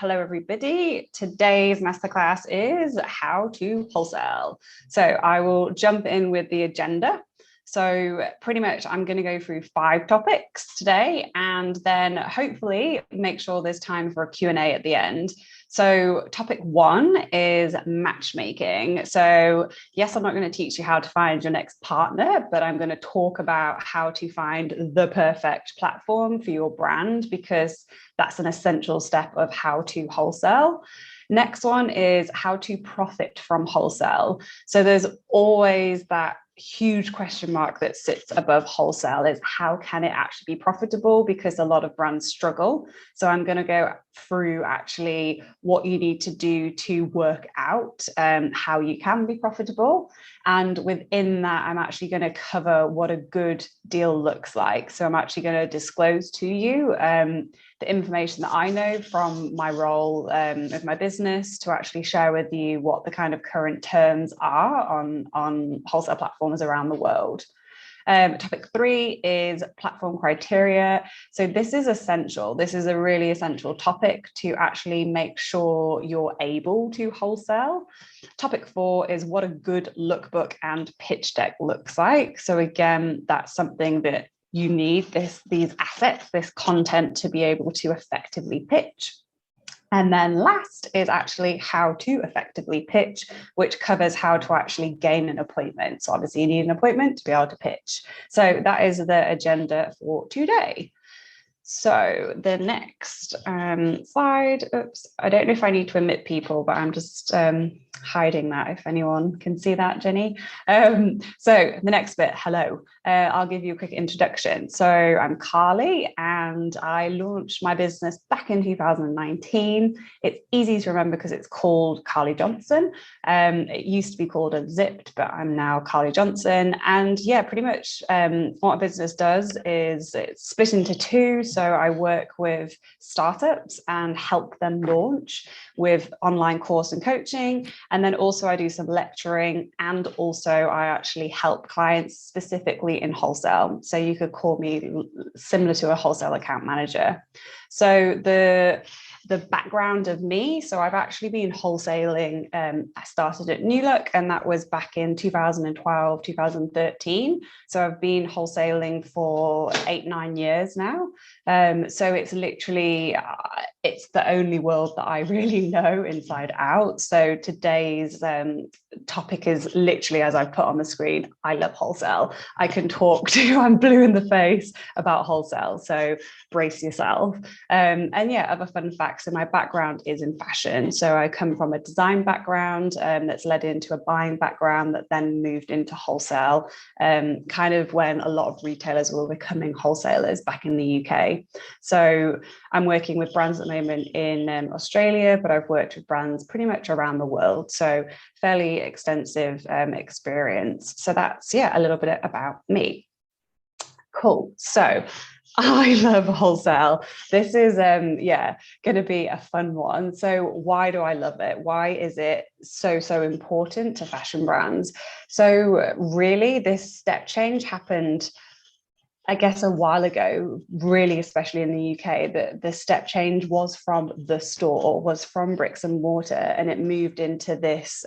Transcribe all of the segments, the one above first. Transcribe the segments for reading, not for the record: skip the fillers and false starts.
hello everybody. Today's masterclass is how to wholesale. So I will jump in with the agenda. So pretty much I'm going to go through 5 topics today and then hopefully make sure there's time for a Q&A at the end. So topic 1 is matchmaking. So yes, I'm not going to teach you how to find your next partner, but I'm going to talk about how to find the perfect platform for your brand, because that's an essential step of how to wholesale. Next one is how to profit from wholesale. So there's always that huge question mark that sits above wholesale, is how can it actually be profitable, because a lot of brands struggle. So I'm going to go through actually what you need to do to work out how you can be profitable, and within that I'm actually going to cover what a good deal looks like. So I'm actually going to disclose to you the information that I know from my role with my business, to actually share with you what the kind of current terms are on wholesale platforms around the world. Topic 3 is platform criteria. So this is essential. This is a really essential topic to actually make sure you're able to wholesale. Topic 4 is what a good lookbook and pitch deck looks like. So again, that's something that you need, these assets, this content, to be able to effectively pitch. And then last is actually how to effectively pitch, which covers how to actually gain an appointment. So obviously you need an appointment to be able to pitch. So that is the agenda for today. So the next slide, oops, I don't know if I need to omit people, but I'm just hiding that if anyone can see that, Jenny. So the next bit, hello, I'll give you a quick introduction. So I'm Carly and I launched my business back in 2019. It's easy to remember because it's called Carly Johnson. It used to be called Unzipped, but I'm now Carly Johnson. And yeah, pretty much what my business does is it's split into 2. So I work with startups and help them launch with online course and coaching. And then also I do some lecturing, and also I actually help clients specifically in wholesale. So you could call me similar to a wholesale account manager. So the background of me, so I've actually been wholesaling. I started at New Look, and that was back in 2012, 2013. So I've been wholesaling for 8-9 years now. So it's literally, it's the only world that I really know inside out. So today's topic is literally, as I've put on the screen, I love wholesale. I can talk to, I'm blue in the face about wholesale. So brace yourself. And yeah, other fun facts. So my background is in fashion. So I come from a design background that's led into a buying background that then moved into wholesale, kind of when a lot of retailers were becoming wholesalers back in the UK. So I'm working with brands at the moment in Australia, but I've worked with brands pretty much around the world. So fairly extensive experience. So that's, yeah, a little bit about me. Cool. So I love wholesale. This is, yeah, going to be a fun one. So why do I love it? Why is it so important to fashion brands? So really, this step change happened, I guess, a while ago, really, especially in the UK. The step change was from the store, was from bricks and mortar, and it moved into this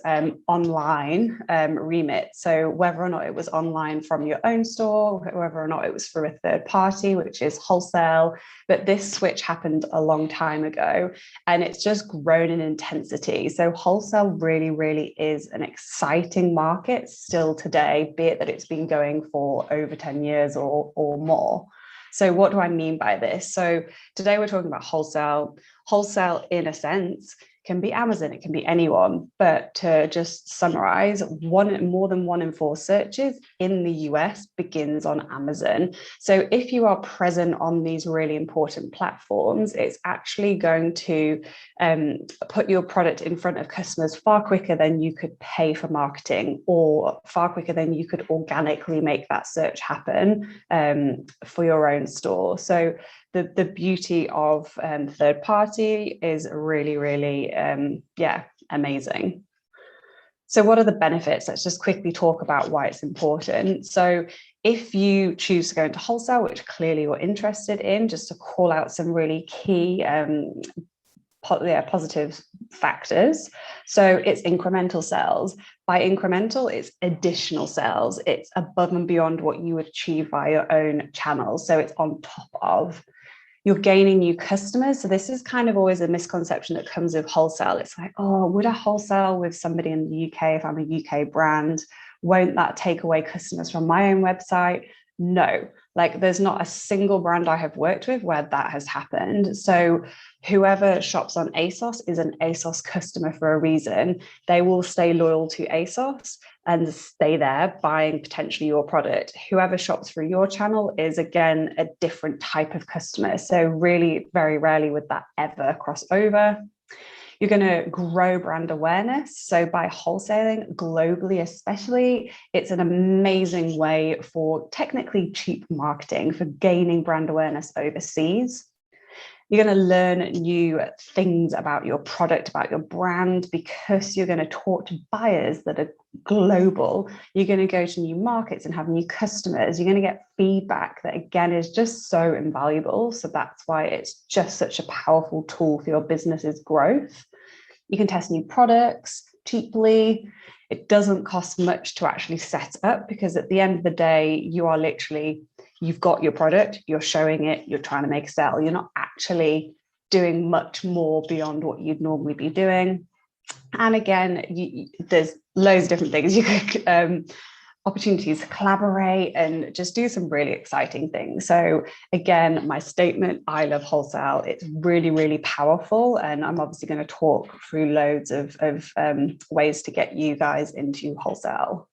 online remit. So whether or not it was online from your own store, whether or not it was through a third party, which is wholesale, but this switch happened a long time ago, and it's just grown in intensity. So wholesale really is an exciting market still today, be it that it's been going for over 10 years or more. So what do I mean by this? So today we're talking about wholesale. Wholesale, in a sense, can be Amazon, it can be anyone. But to just summarize, more than 1 in 4 searches in the US begins on Amazon. So if you are present on these really important platforms, it's actually going to put your product in front of customers far quicker than you could pay for marketing, or far quicker than you could organically make that search happen for your own store. So the beauty of third party is really, yeah, amazing. So what are the benefits? Let's just quickly talk about why it's important. So if you choose to go into wholesale, which clearly you're interested in, just to call out some really key positive factors. So it's incremental sales. By incremental, it's additional sales. It's above and beyond what you would achieve via your own channels. So it's on top of. You're gaining new customers. So this is kind of always a misconception that comes with wholesale. It's like, oh, would I wholesale with somebody in the UK if I'm a UK brand? Won't that take away customers from my own website? No, like there's not a single brand I have worked with where that has happened. So whoever shops on ASOS is an ASOS customer for a reason. They will stay loyal to ASOS and stay there buying potentially your product. Whoever shops through your channel is, again, a different type of customer. So really, very rarely would that ever cross over. You're going to grow brand awareness. So by wholesaling globally, especially, it's an amazing way for technically cheap marketing for gaining brand awareness overseas. You're going to learn new things about your product, about your brand, because you're going to talk to buyers that are global. You're going to go to new markets and have new customers. You're going to get feedback that, again, is just so invaluable. So that's why it's just such a powerful tool for your business's growth. You can test new products cheaply. It doesn't cost much to actually set up, because at the end of the day, you are literally, you've got your product, you're showing it, you're trying to make a sale. You're not actually doing much more beyond what you'd normally be doing. And again, there's loads of different things you could, opportunities to collaborate and just do some really exciting things. So again, my statement, I love wholesale. It's really, really powerful. And I'm obviously going to talk through loads of ways to get you guys into wholesale.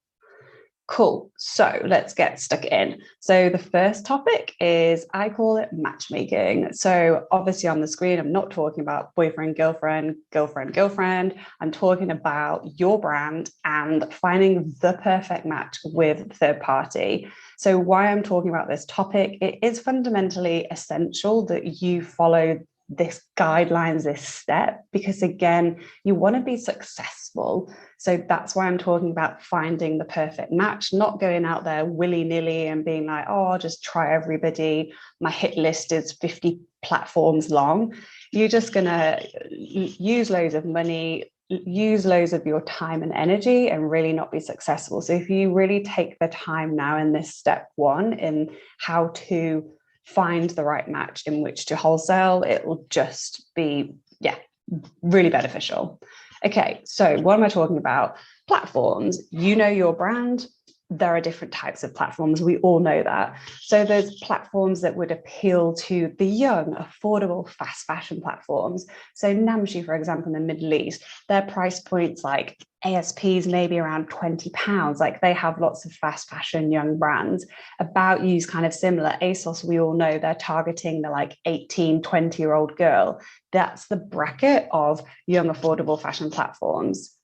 Cool. So let's get stuck in. So the first topic is, I call it matchmaking. So obviously on the screen, I'm not talking about boyfriend, girlfriend, girlfriend, girlfriend. I'm talking about your brand and finding the perfect match with third party. So why I'm talking about this topic, it is fundamentally essential that you follow this guidelines, this step, because again, you want to be successful. So that's why I'm talking about finding the perfect match, not going out there willy-nilly and being like, oh, I'll just try everybody. My hit list is 50 platforms long. You're just going to use loads of money, use loads of your time and energy, and really not be successful. So if you really take the time now in this step one in how to find the right match in which to wholesale, it will just be, really beneficial. Okay, so what am I talking about? Platforms. You know your brand. There are different types of platforms. We all know that. So there's platforms that would appeal to the young, affordable, fast fashion platforms. So Namshi, for example, in the Middle East, their price points like ASPs maybe around £20. Like they have lots of fast fashion young brands. About You's kind of similar. ASOS, we all know they're targeting the like 18, 20-year-old girl. That's the bracket of young, affordable fashion platforms.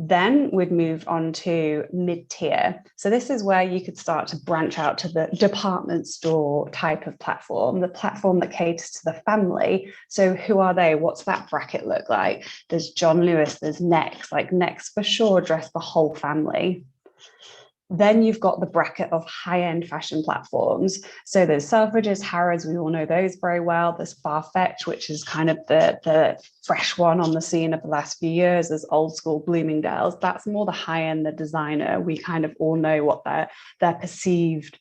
Then we'd move on to mid-tier. So this is where you could start to branch out to the department store type of platform, the platform that caters to the family. So who are they? What's that bracket look like? There's John Lewis, there's Next, like Next for sure dress the whole family. Then you've got the bracket of high-end fashion platforms. So there's Selfridges, Harrods, we all know those very well. There's Farfetch, which is kind of the fresh one on the scene of the last few years. There's old school Bloomingdale's. That's more the high-end, the designer. We kind of all know what their perceived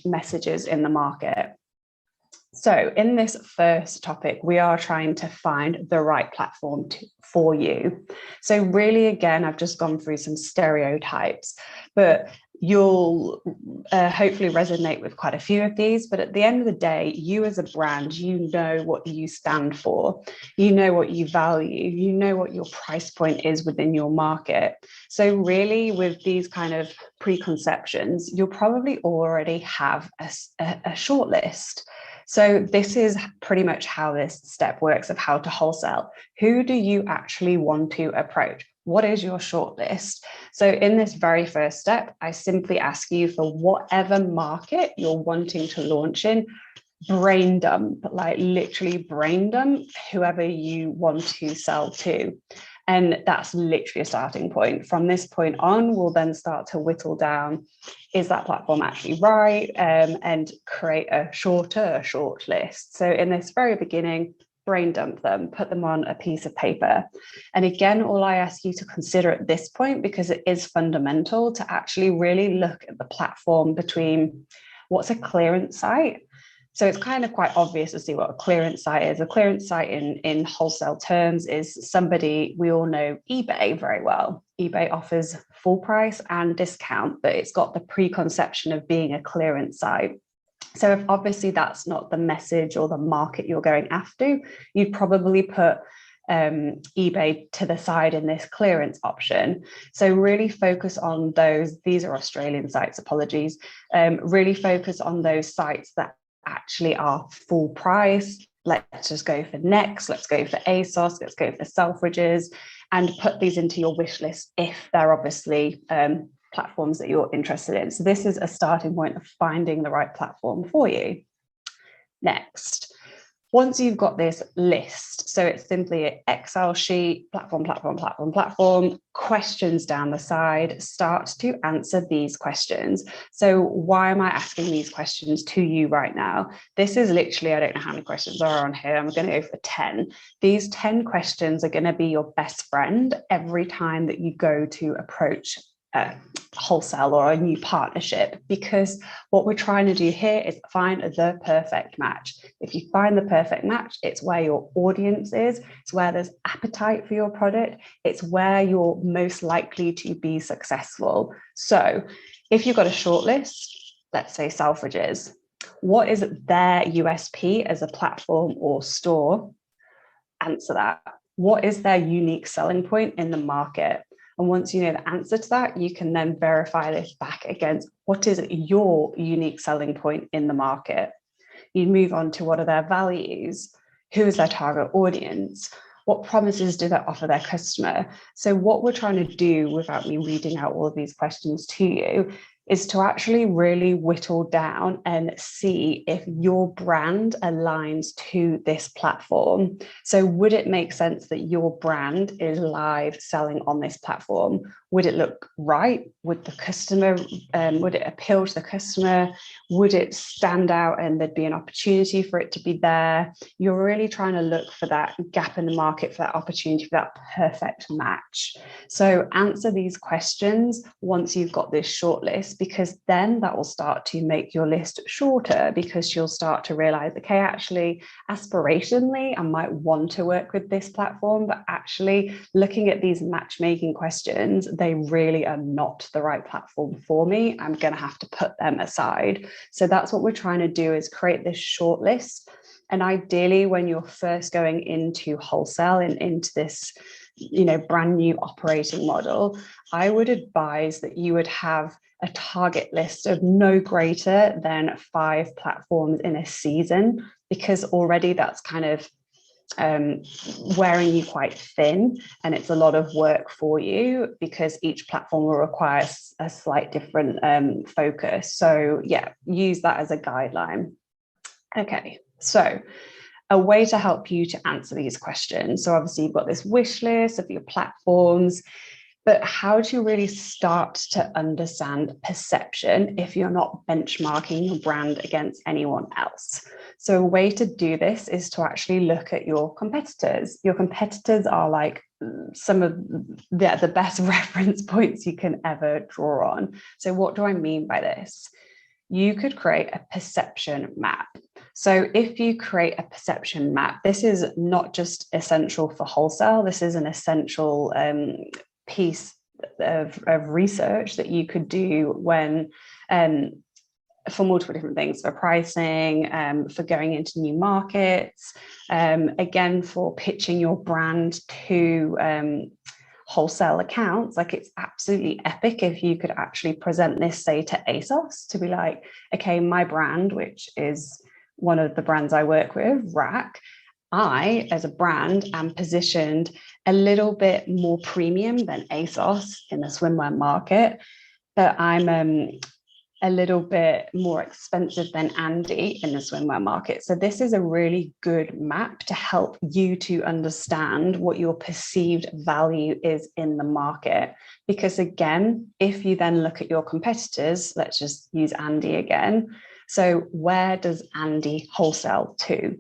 messages in the market. So in this first topic, we are trying to find the right platform for you. So really, again, I've just gone through some stereotypes, but you'll hopefully resonate with quite a few of these. But at the end of the day, you as a brand, you know what you stand for, you know what you value, you know what your price point is within your market. So really, with these kind of preconceptions, you'll probably already have a short list. So this is pretty much how this step works of how to wholesale. Who do you actually want to approach? What is your shortlist? So in this very first step, I simply ask you for whatever market you're wanting to launch in, brain dump, like literally brain dump whoever you want to sell to. And that's literally a starting point. From this point on, we'll then start to whittle down, is that platform actually right? And create a short list. So in this very beginning, brain dump them, put them on a piece of paper. And again, all I ask you to consider at this point, because it is fundamental, to actually really look at the platform between what's a clearance site. So it's kind of quite obvious to see what a clearance site is. A clearance site in wholesale terms is somebody, we all know eBay very well. eBay offers full price and discount, but it's got the preconception of being a clearance site. So if obviously that's not the message or the market you're going after, you'd probably put eBay to the side in this clearance option. So really focus on those. These are Australian sites, apologies. Really focus on those sites that actually are full price. Let's just go for Next, let's go for ASOS, let's go for Selfridges, and put these into your wish list if they're obviously platforms that you're interested in. So this is a starting point of finding the right platform for you. Next, once you've got this list, so it's simply an Excel sheet, platform, questions down the side, start to answer these questions. So why am I asking these questions to you right now? This is literally, I don't know how many questions are on here. I'm going to go for 10. These 10 questions are going to be your best friend every time that you go to approach wholesale or a new partnership, because what we're trying to do here is find the perfect match. If you find the perfect match, it's where your audience is, it's where there's appetite for your product, it's where you're most likely to be successful. So if you've got a shortlist, let's say Selfridges, what is their USP as a platform or store? Answer that. What is their unique selling point in the market? And once you know the answer to that, you can then verify this back against what is your unique selling point in the market. You move on to what are their values, who is their target audience, what promises do they offer their customer. So what we're trying to do, without me reading out all of these questions to you, is to actually really whittle down and see if your brand aligns to this platform. So would it make sense that your brand is live selling on this platform? Would it look right? Would the customer, would it appeal to the customer? Would it stand out and there'd be an opportunity for it to be there? You're really trying to look for that gap in the market, for that opportunity, for that perfect match. So answer these questions once you've got this shortlist, because then that will start to make your list shorter, because you'll start to realize, okay, actually, aspirationally, I might want to work with this platform, but actually looking at these matchmaking questions, they really are not the right platform for me. I'm going to have to put them aside. So that's what we're trying to do, is create this shortlist. And ideally, when you're first going into wholesale and into this, brand new operating model, I would advise that you would have a target list of no greater than 5 platforms in a season, because already that's kind of wearing you quite thin, and it's a lot of work for you, because each platform will require a slight different focus. So yeah, use that as a guideline. Okay, so a way to help you to answer these questions. So obviously you've got this wish list of your platforms, but how do you really start to understand perception if you're not benchmarking your brand against anyone else? So a way to do this is to actually look at your competitors. Your competitors are like some of the best reference points you can ever draw on. So what do I mean by this? You could create a perception map. So if you create a perception map, this is not just essential for wholesale, this is an essential piece of research that you could do when for multiple different things, for pricing, for going into new markets, again, for pitching your brand to wholesale accounts. Like, it's absolutely epic if you could actually present this, say, to ASOS, to be like, okay, my brand, which is one of the brands I work with, Rack, I, as a brand, am positioned a little bit more premium than ASOS in the swimwear market, but I'm a little bit more expensive than Andy in the swimwear market. So this is a really good map to help you to understand what your perceived value is in the market. Because again, if you then look at your competitors, let's just use Andy again. So where does Andy wholesale to?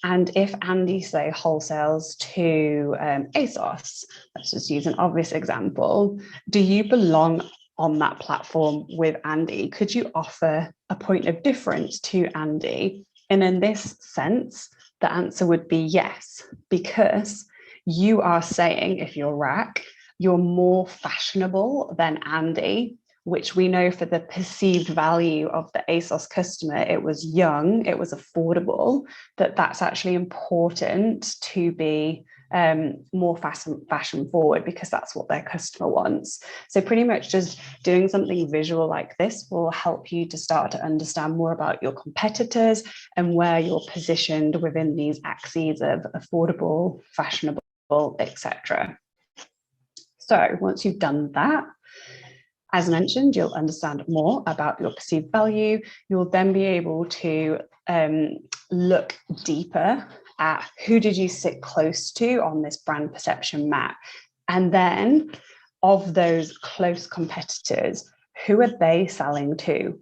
And if Andy, say, wholesales to ASOS, let's just use an obvious example, do you belong on that platform with Andy? Could you offer a point of difference to Andy? And in this sense, the answer would be yes, because you are saying, if you're Rack, you're more fashionable than Andy, which we know for the perceived value of the ASOS customer, it was young, it was affordable, that's actually important to be more fashion forward, because that's what their customer wants. So pretty much just doing something visual like this will help you to start to understand more about your competitors and where you're positioned within these axes of affordable, fashionable, etc. So once you've done that, as mentioned, you'll understand more about your perceived value. You'll then be able to look deeper at who did you sit close to on this brand perception map. And then of those close competitors, who are they selling to?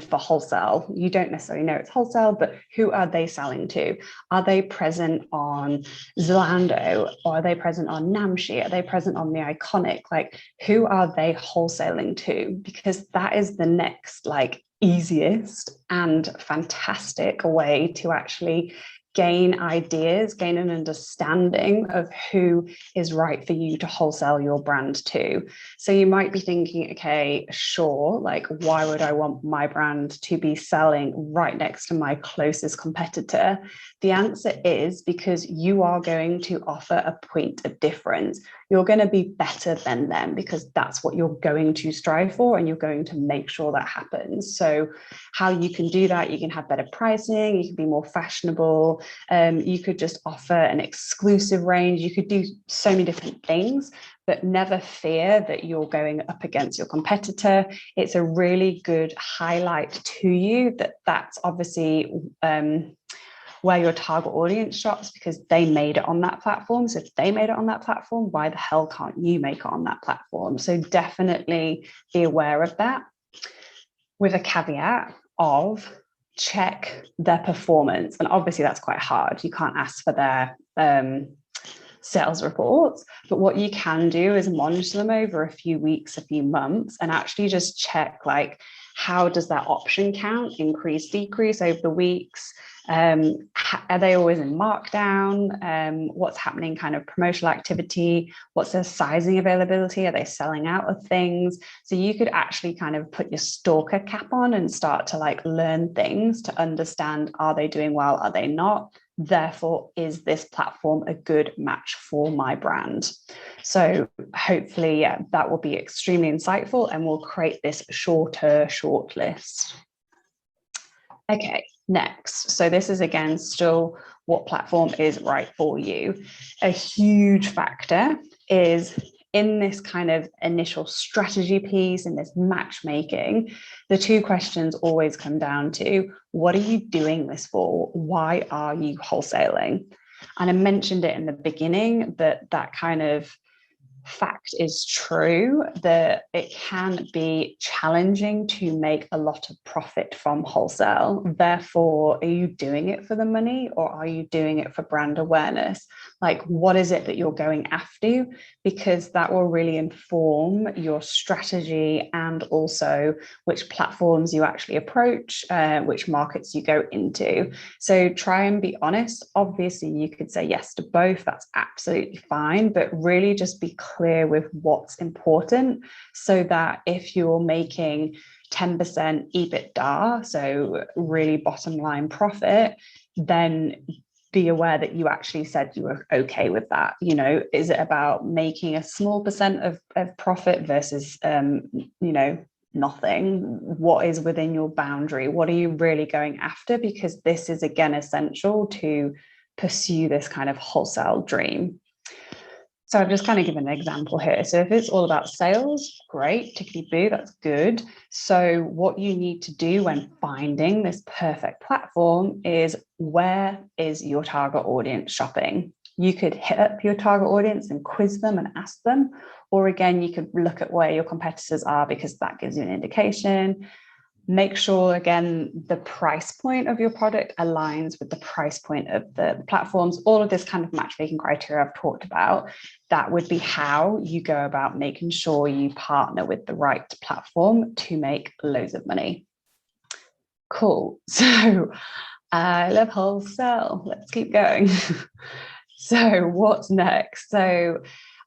For wholesale, you don't necessarily know it's wholesale, but who are they selling to? Are they present on Zalando, or are they present on Namshi? Are they present on The Iconic? Like, who are they wholesaling to? Because that is the next, like, easiest and fantastic way to actually gain ideas, gain an understanding of who is right for you to wholesale your brand to. So you might be thinking, okay, sure, like, why would I want my brand to be selling right next to my closest competitor? The answer is because you are going to offer a point of difference. You're going to be better than them because that's what you're going to strive for, and you're going to make sure that happens. So how you can do that, you can have better pricing, you can be more fashionable, you could just offer an exclusive range, you could do so many different things, but never fear that you're going up against your competitor. It's a really good highlight to you that that's obviously where your target audience shops, because they made it on that platform. So if they made it on that platform, why the hell can't you make it on that platform? So definitely be aware of that, with a caveat of check their performance. And obviously that's quite hard. You can't ask for their sales reports, but what you can do is monitor them over a few weeks, a few months, and actually just check, like, how does that option count increase, decrease over the weeks? Are they always in markdown? What's happening kind of promotional activity? What's their sizing availability? Are they selling out of things? So you could actually kind of put your stalker cap on and start to, like, learn things to understand, are they doing well? Are they not? Therefore, is this platform a good match for my brand? So hopefully, yeah, that will be extremely insightful and we'll create this shorter shortlist. Okay, next. So this is, again, still what platform is right for you. A huge factor is in this kind of initial strategy piece, in this matchmaking, the two questions always come down to, what are you doing this for? Why are you wholesaling? And I mentioned it in the beginning that that kind of fact is true, that it can be challenging to make a lot of profit from wholesale. Therefore, are you doing it for the money, or are you doing it for brand awareness? Like, what is it that you're going after? Because that will really inform your strategy and also which platforms you actually approach, which markets you go into. So try and be honest. Obviously, you could say yes to both. That's absolutely fine, but really just be clear with what's important, so that if you're making 10% EBITDA, so really bottom line profit, then be aware that you actually said you were okay with that. You know, is it about making a small percent of profit versus, nothing? What is within your boundary? What are you really going after? Because this is, again, essential to pursue this kind of wholesale dream. So I've just kind of given an example here. So if it's all about sales, great, tickety boo, that's good. So what you need to do when finding this perfect platform is, where is your target audience shopping? You could hit up your target audience and quiz them and ask them, or again, you could look at where your competitors are, because that gives you an indication. Make sure, again, the price point of your product aligns with the price point of the platforms. All of this kind of matchmaking criteria I've talked about, that would be how you go about making sure you partner with the right platform to make loads of money. Cool. So I love wholesale. Let's keep going. So what's next? So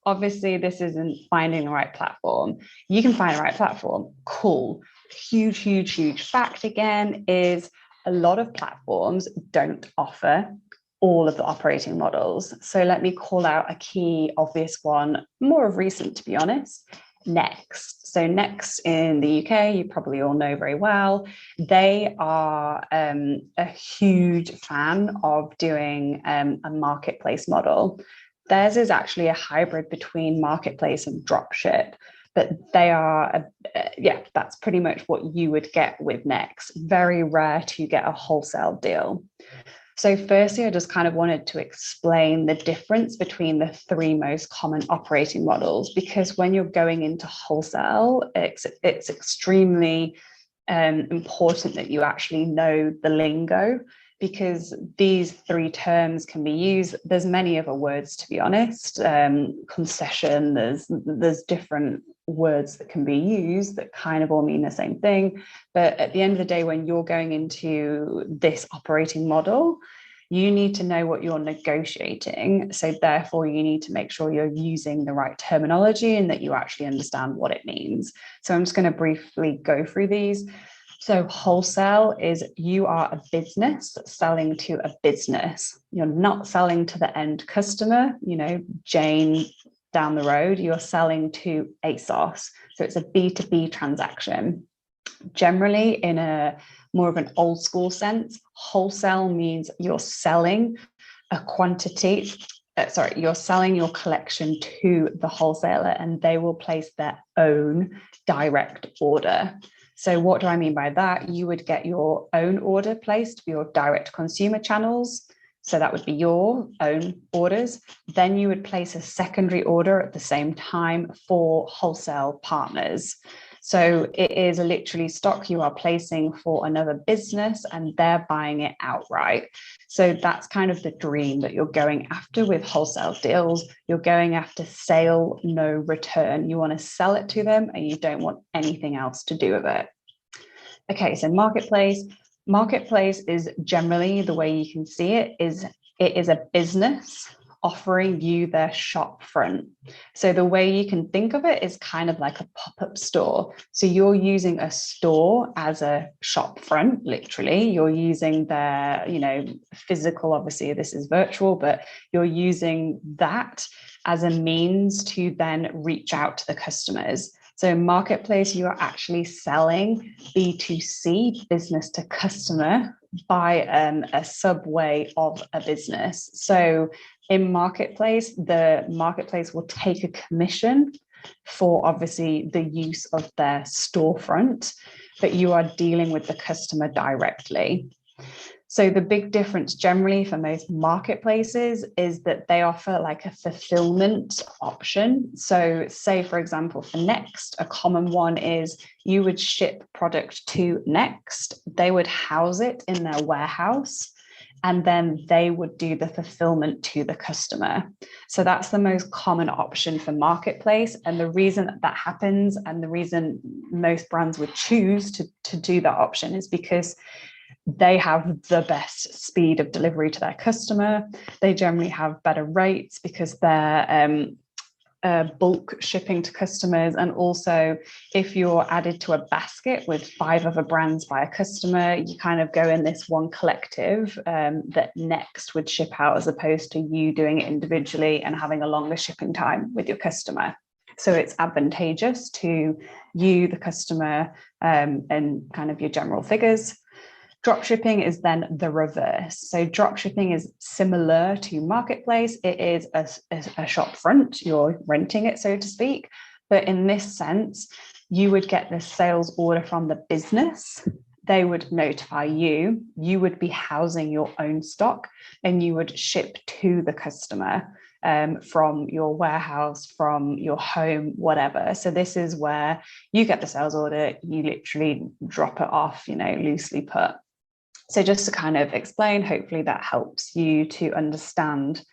obviously this isn't finding the right platform. You can find the right platform. Cool. Huge fact again is a lot of platforms don't offer all of the operating models. So let me call out a key obvious one, more of recent, to be honest. Next. So Next in the UK, you probably all know very well. They are a huge fan of doing a marketplace model. Theirs is actually a hybrid between marketplace and dropship, but they are, that's pretty much what you would get with Next. Very rare to get a wholesale deal. So firstly, I just kind of wanted to explain the difference between the three most common operating models, because when you're going into wholesale, it's extremely important that you actually know the lingo, because these three terms can be used. There's many other words, to be honest. Concession, there's different words that can be used that kind of all mean the same thing. But at the end of the day, when you're going into this operating model, you need to know what you're negotiating. So therefore, you need to make sure you're using the right terminology and that you actually understand what it means. So I'm just going to briefly go through these. So wholesale is you are a business selling to a business. You're not selling to the end customer, Jane down the road. You're selling to ASOS. So it's a B2B transaction. Generally, in a more of an old school sense, wholesale means you're selling a quantity. You're selling your collection to the wholesaler and they will place their own direct order. So what do I mean by that? You would get your own order placed for your direct consumer channels. So that would be your own orders. Then you would place a secondary order at the same time for wholesale partners. So it is literally stock you are placing for another business and they're buying it outright. So that's kind of the dream that you're going after with wholesale deals. You're going after sale, no return. You want to sell it to them and you don't want anything else to do with it. Okay, so marketplace. Marketplace is generally, the way you can see it is a business offering you their shop front. So the way you can think of it is kind of like a pop-up store. So you're using a store as a shop front, literally. You're using their, physical, obviously this is virtual, but you're using that as a means to then reach out to the customers. So marketplace, you are actually selling B2C, business to customer, by a subway of a business. So in marketplace, the marketplace will take a commission for obviously the use of their storefront, but you are dealing with the customer directly. So the big difference generally for most marketplaces is that they offer like a fulfillment option. So say, for example, for Next, a common one is you would ship product to Next, they would house it in their warehouse, and then they would do the fulfillment to the customer. So that's the most common option for marketplace. And the reason that happens and the reason most brands would choose to do that option is because they have the best speed of delivery to their customer. They generally have better rates because they're bulk shipping to customers. And also, if you're added to a basket with 5 other brands by a customer, you kind of go in this one collective that Next would ship out, as opposed to you doing it individually and having a longer shipping time with your customer. So it's advantageous to you, the customer, and kind of your general figures. Dropshipping is then the reverse. So dropshipping is similar to marketplace. It is a shop front. You're renting it, so to speak. But in this sense, you would get the sales order from the business. They would notify you. You would be housing your own stock and you would ship to the customer. from your warehouse, from your home, whatever. So this is where you get the sales order, you literally drop it off, loosely put. So just to kind of explain, hopefully that helps you to understand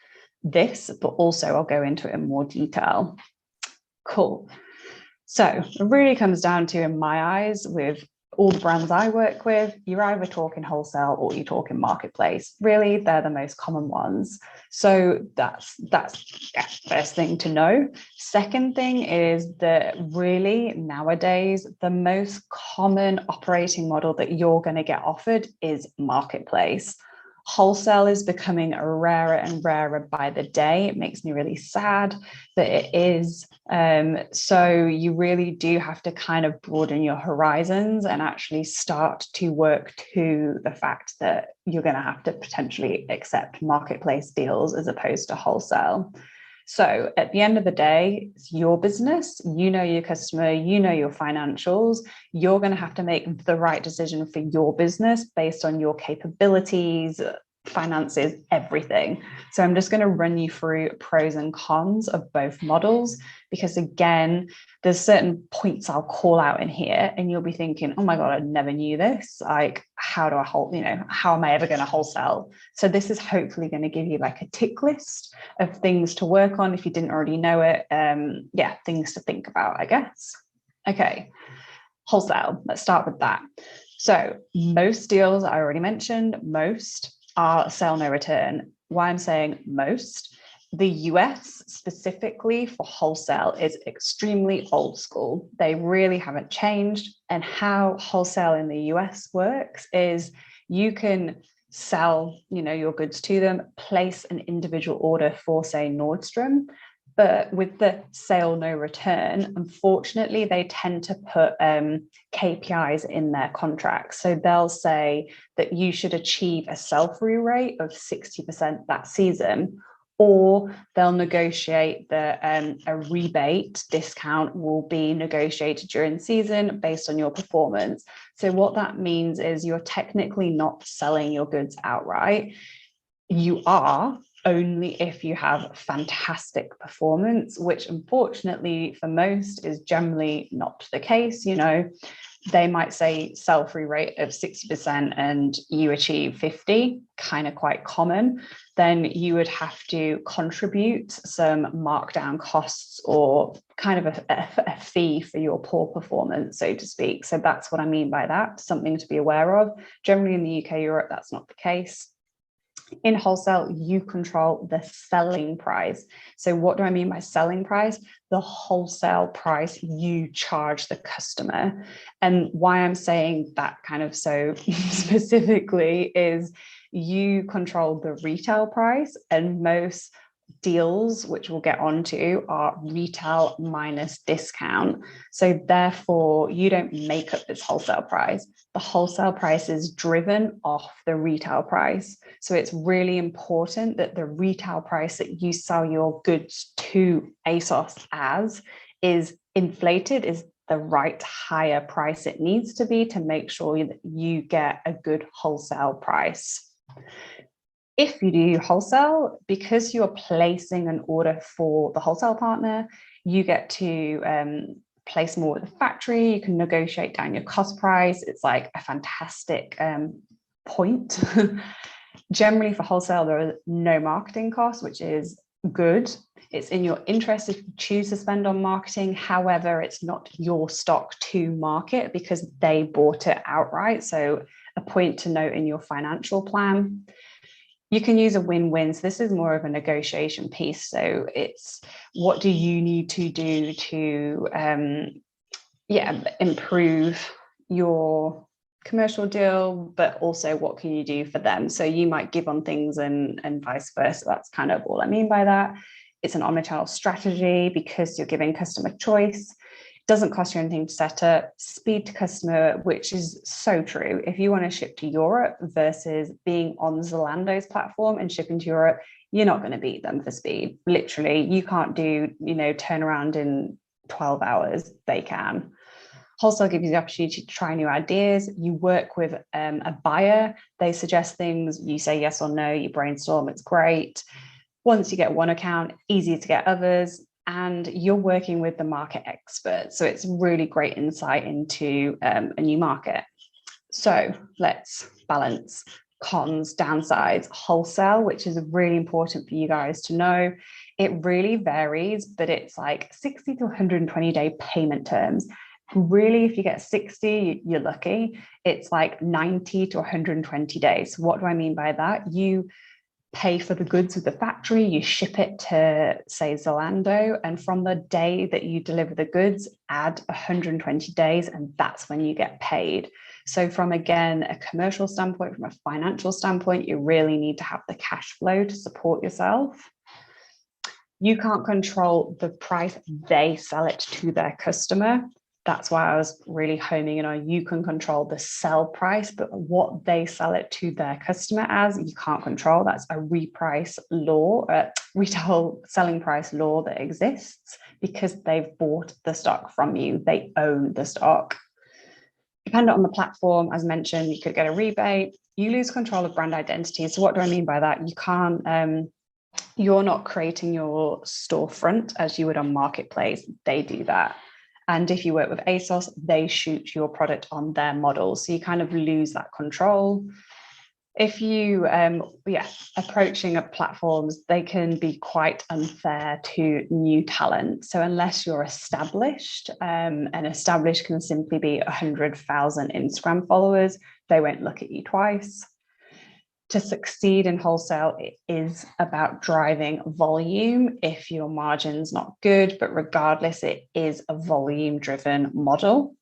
this, but also I'll go into it in more detail. Cool. So it really comes down to, in my eyes, with all the brands I work with, you're either talking wholesale or you're talking marketplace. Really, they're the most common ones. So that's first thing to know. Second thing is that really nowadays, the most common operating model that you're going to get offered is marketplace. Wholesale is becoming rarer and rarer by the day. It makes me really sad, but it is. So you really do have to kind of broaden your horizons and actually start to work to the fact that you're going to have to potentially accept marketplace deals as opposed to wholesale. So at the end of the day, it's your business, your customer, your financials. You're going to have to make the right decision for your business based on your capabilities, finances, everything. So I'm just going to run you through pros and cons of both models, because again, there's certain points I'll call out in here and you'll be thinking, oh my God, I never knew this. Like, how do I how am I ever going to wholesale? So this is hopefully going to give you like a tick list of things to work on if you didn't already know it. Things to think about, I guess. Okay, wholesale, let's start with that. So most deals I already mentioned, most are sell no return. Why I'm saying most, the US specifically for wholesale is extremely old school. They really haven't changed. And how wholesale in the US works is you can sell, your goods to them, place an individual order for, say, Nordstrom. But with the sale no return, unfortunately, they tend to put KPIs in their contracts. So they'll say that you should achieve a sell-through rate of 60% that season, or they'll negotiate that a rebate discount will be negotiated during season based on your performance. So what that means is you're technically not selling your goods outright. You are only if you have fantastic performance, which unfortunately for most is generally not the case. They might say sell-through rate of 60% and you achieve 50, kind of quite common. Then you would have to contribute some markdown costs or kind of a fee for your poor performance, so to speak. So that's what I mean by that, something to be aware of. Generally in the UK, Europe, that's not the case. In wholesale, you control the selling price. So what do I mean by selling price? The wholesale price you charge the customer. And why I'm saying that kind of so specifically is you control the retail price, and most deals, which we'll get onto, are retail minus discount. So therefore, you don't make up this wholesale price. The wholesale price is driven off the retail price. So it's really important that the retail price that you sell your goods to ASOS as is inflated, is the right higher price it needs to be to make sure that you get a good wholesale price. If you do wholesale, because you're placing an order for the wholesale partner, you get to place more with the factory. You can negotiate down your cost price. It's like a fantastic point. Generally for wholesale, there are no marketing costs, which is good. It's in your interest if you choose to spend on marketing. However, it's not your stock to market because they bought it outright. So a point to note in your financial plan. You can use a win-win. So this is more of a negotiation piece. So it's what do you need to do to improve your commercial deal, but also what can you do for them? So you might give on things and vice versa. That's kind of all I mean by that. It's an omnichannel strategy because you're giving customer choice. Doesn't cost you anything to set up. Speed to customer, which is so true. If you want to ship to Europe versus being on Zalando's platform and shipping to Europe, you're not going to beat them for speed. Literally, you can't do, turnaround in 12 hours. They can. Wholesale gives you the opportunity to try new ideas. You work with a buyer. They suggest things. You say yes or no. You brainstorm. It's great. Once you get one account, easier to get others, and you're working with the market experts. So it's really great insight into a new market. So let's balance cons, downsides, wholesale, which is really important for you guys to know. It really varies, but it's like 60 to 120 day payment terms. Really, if you get 60, you're lucky. It's like 90 to 120 days. What do I mean by that? You pay for the goods with the factory, you ship it to, say, Zalando, and from the day that you deliver the goods, add 120 days, and that's when you get paid. So from, again, a commercial standpoint, from a financial standpoint, you really need to have the cash flow to support yourself. You can't control the price they sell it to their customer. That's why I was really homing in on, you can control the sell price, but what they sell it to their customer as, you can't control. That's a reprice law, retail selling price law that exists because they've bought the stock from you. They own the stock. Dependent on the platform, as mentioned, you could get a rebate. You lose control of brand identity. So what do I mean by that? You can't, you're not creating your storefront as you would on Marketplace. They do that. And if you work with ASOS, they shoot your product on their model. So you kind of lose that control. If you, approaching platforms, they can be quite unfair to new talent. So unless you're established, and established can simply be 100,000 Instagram followers, they won't look at you twice. To succeed in wholesale, it is about driving volume if your margin's not good, but regardless, it is a volume-driven model.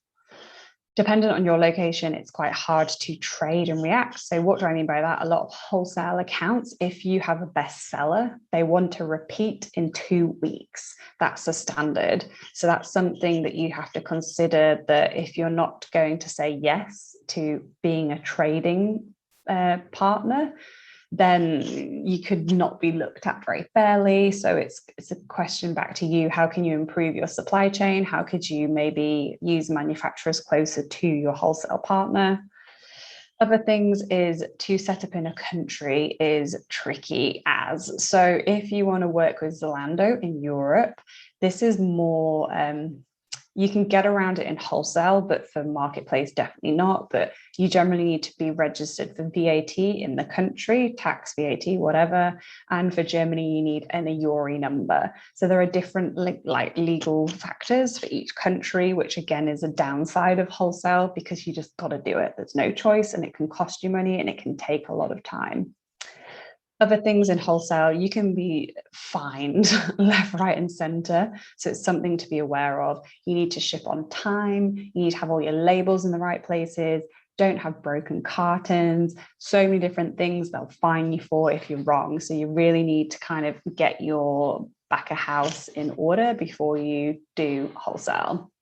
Dependent on your location, it's quite hard to trade and react. So what do I mean by that? A lot of wholesale accounts, if you have a bestseller, they want to repeat in 2 weeks. That's the standard. So that's something that you have to consider, that if you're not going to say yes to being a trading partner, then you could not be looked at very fairly. So it's a question back to you. How can you improve your supply chain? How could you maybe use manufacturers closer to your wholesale partner? Other things is to set up in a country is tricky as. So if you want to work with Zalando in Europe, this is more, you can get around it in wholesale, but for Marketplace, definitely not. But you generally need to be registered for VAT in the country, tax, VAT, whatever. And for Germany, you need an EURI number. So there are different like legal factors for each country, which again is a downside of wholesale because you just got to do it. There's no choice, and it can cost you money and it can take a lot of time. Other things in wholesale, you can be fined left, right, and center. So it's something to be aware of. You need to ship on time. You need to have all your labels in the right places. Don't have broken cartons. So many different things they'll fine you for if you're wrong. So you really need to kind of get your back of house in order before you do wholesale.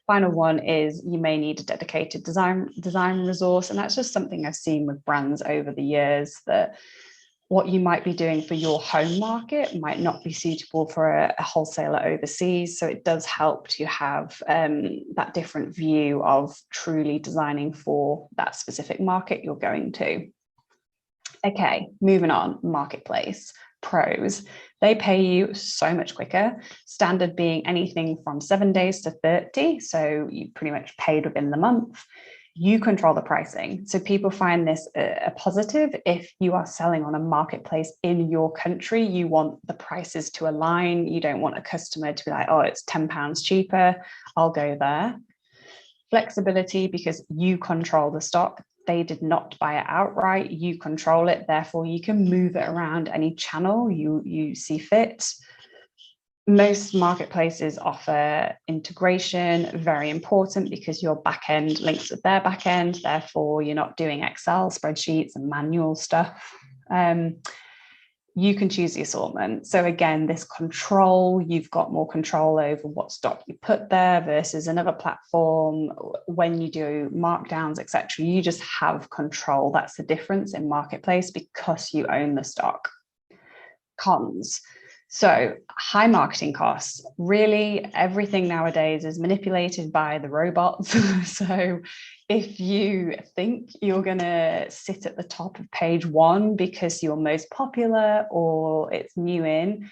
Final one is you may need a dedicated design resource. And that's just something I've seen with brands over the years, that what you might be doing for your home market might not be suitable for a wholesaler overseas. So it does help to have that different view of truly designing for that specific market you're going to. Okay, moving on, Marketplace. Pros, they pay you so much quicker, standard being anything from 7 days to 30. So you pretty much paid within the month. You control the pricing. So people find this a positive. If you are selling on a marketplace in your country, you want the prices to align. You don't want a customer to be like, oh, it's £10 cheaper, I'll go there. Flexibility, because you control the stock. They did not buy it outright. You control it. Therefore, you can move it around any channel you see fit. Most marketplaces offer integration, very important because your backend links with their backend. Therefore, you're not doing Excel spreadsheets and manual stuff. You can choose the assortment. So again, this control, you've got more control over what stock you put there versus another platform. When you do markdowns, etc., you just have control. That's the difference in marketplace because you own the stock. Cons. So high marketing costs. Really, everything nowadays is manipulated by the robots. So if you think you're going to sit at the top of page 1 because you're most popular or it's new in,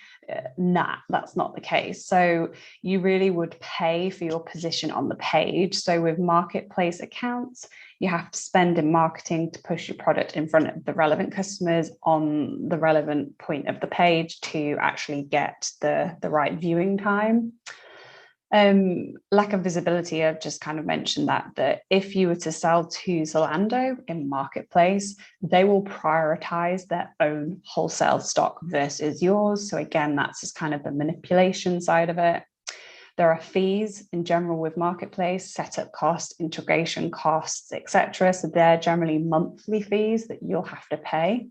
nah, that's not the case. So you really would pay for your position on the page. So with marketplace accounts, you have to spend in marketing to push your product in front of the relevant customers on the relevant point of the page to actually get the right viewing time. Lack of visibility, I've just kind of mentioned that if you were to sell to Zalando in marketplace, they will prioritize their own wholesale stock versus yours. So again, that's just kind of the manipulation side of it. There are fees in general with marketplace, setup costs, integration costs, etc. So they're generally monthly fees that you'll have to pay.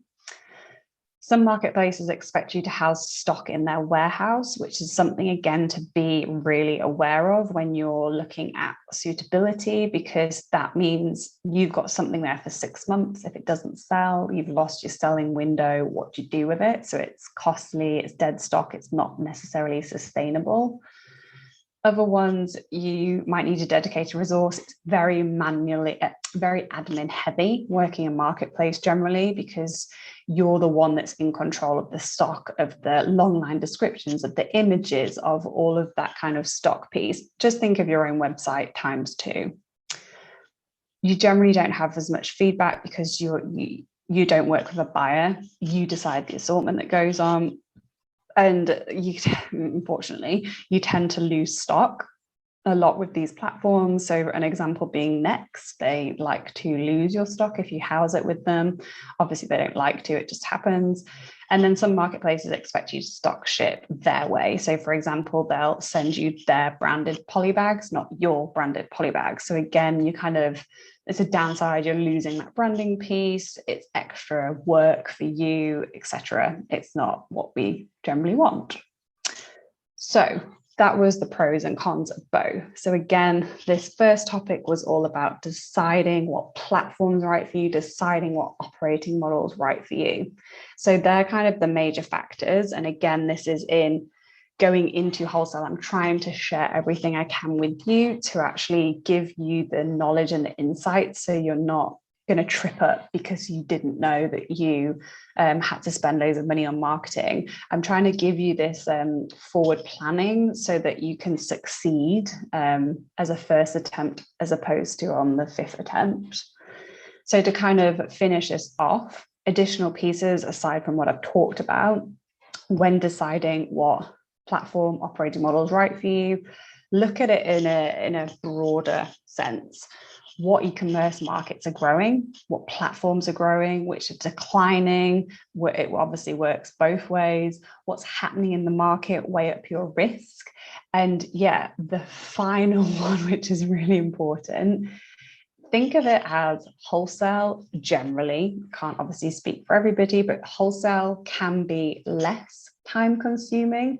Some marketplaces expect you to house stock in their warehouse, which is something, again, to be really aware of when you're looking at suitability, because that means you've got something there for 6 months. If it doesn't sell, you've lost your selling window. What do you do with it? So it's costly, it's dead stock, it's not necessarily sustainable. Other ones, you might need a dedicated resource. It's very admin heavy working in marketplace generally, because you're the one that's in control of the stock, of the long line descriptions, of the images, of all of that kind of stock piece. Just think of your own website times 2. You generally don't have as much feedback because you don't work with a buyer. You decide the assortment that goes on. And unfortunately, you tend to lose stock a lot with these platforms. So an example being Next, they like to lose your stock if you house it with them. Obviously, they don't like to, it just happens. And then some marketplaces expect you to stock ship their way. So for example, they'll send you their branded poly bags, not your branded poly bags. So again, it's a downside. You're losing that branding piece. It's extra work for you, etc. It's not what we generally want. So that was the pros and cons of both. So again, this first topic was all about deciding what platform's right for you, deciding what operating model is right for you. So they're kind of the major factors. And again, this is in going into wholesale. I'm trying to share everything I can with you to actually give you the knowledge and the insights, so you're not going to trip up because you didn't know that you had to spend loads of money on marketing. I'm trying to give you this forward planning so that you can succeed as a first attempt as opposed to on the 5th attempt. So to kind of finish this off, additional pieces aside from what I've talked about when deciding what platform operating model is right for you, look at it in a broader sense. What e-commerce markets are growing, what platforms are growing, which are declining, where it obviously works both ways, what's happening in the market, weigh up your risk. And yeah, the final one, which is really important, think of it as wholesale generally. Can't obviously speak for everybody, but wholesale can be less time consuming,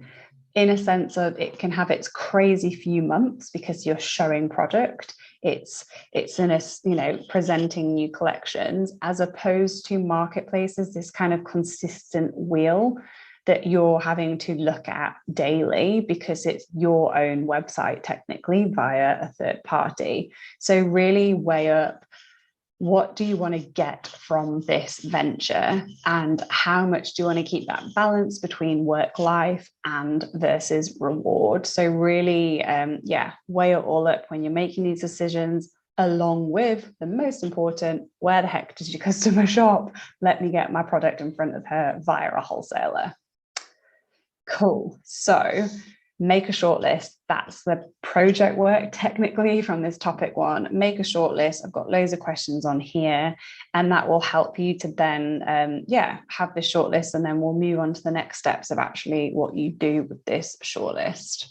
in a sense of it can have its crazy few months because you're showing product. It's in a, presenting new collections, as opposed to marketplaces, this kind of consistent wheel that you're having to look at daily because it's your own website technically via a third party. So really weigh up, what do you want to get from this venture, and how much do you want to keep that balance between work life and versus reward? So really, weigh it all up when you're making these decisions, along with the most important, where the heck does your customer shop? Let me get my product in front of her via a wholesaler. Cool. So make a shortlist. That's the project work technically from this topic 1. Make a shortlist. I've got loads of questions on here, and that will help you to then, have the shortlist, and then we'll move on to the next steps of actually what you do with this shortlist.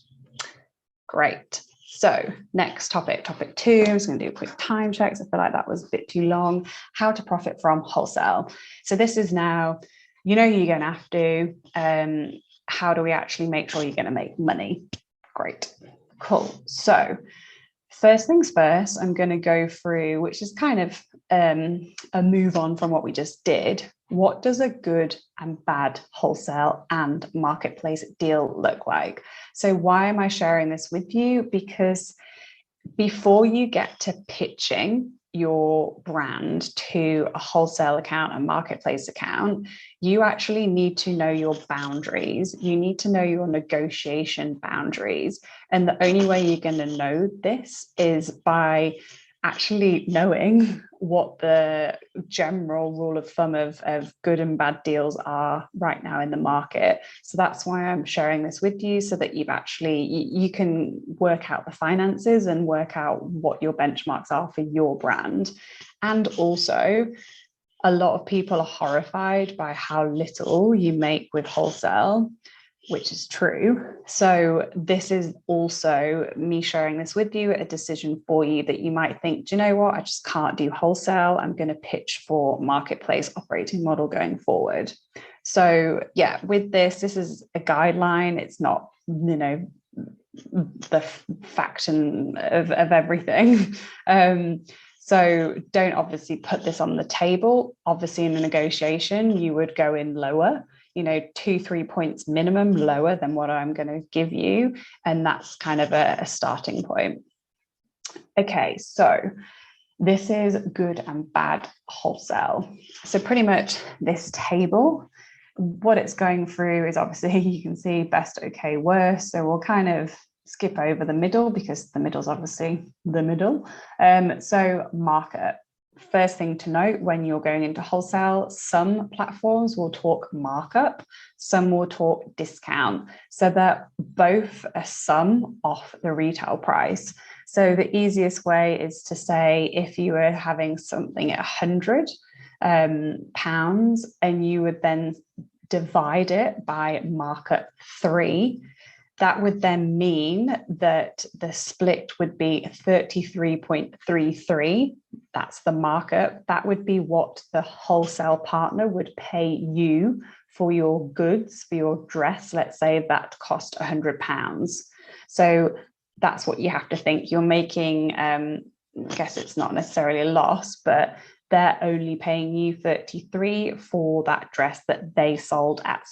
Great. So next topic 2, I'm just going to do a quick time check. I feel like that was a bit too long. How to profit from wholesale. So this is now, you're going to have to, how do we actually make sure you're going to make money? Great. Cool. So first things first, I'm going to go through, which is kind of a move on from what we just did. What does a good and bad wholesale and marketplace deal look like? So why am I sharing this with you? Because before you get to pitching, your brand to a wholesale account, a marketplace account, you actually need to know your boundaries. You need to know your negotiation boundaries. And the only way you're going to know this is by actually knowing what the general rule of thumb of good and bad deals are right now in the market. So that's why I'm sharing this with you, so that you can work out the finances and work out what your benchmarks are for your brand. And also, a lot of people are horrified by how little you make with wholesale, which is true. So this is also me sharing this with you, a decision for you that you might think, do you know what, I just can't do wholesale. I'm going to pitch for marketplace operating model going forward. So yeah, with this is a guideline. It's not, the fact of everything. So don't obviously put this on the table. Obviously in a negotiation, you would go in lower, 2-3 points minimum lower than what I'm going to give you. And that's kind of a starting point. Okay, so this is good and bad wholesale. So pretty much this table, what it's going through is obviously you can see best, okay, worst. So we'll kind of skip over the middle because the middle is obviously the middle. So markup. First thing to note when you're going into wholesale, some platforms will talk markup, some will talk discount. So they're both a sum off the retail price. So the easiest way is to say if you were having something at £100 and you would then divide it by markup 3, that would then mean that the split would be 33.33. That's the markup. That would be what the wholesale partner would pay you for your goods, for your dress. Let's say that cost £100. So that's what you have to think. You're making, I guess it's not necessarily a loss, but they're only paying you 33 for that dress that they sold at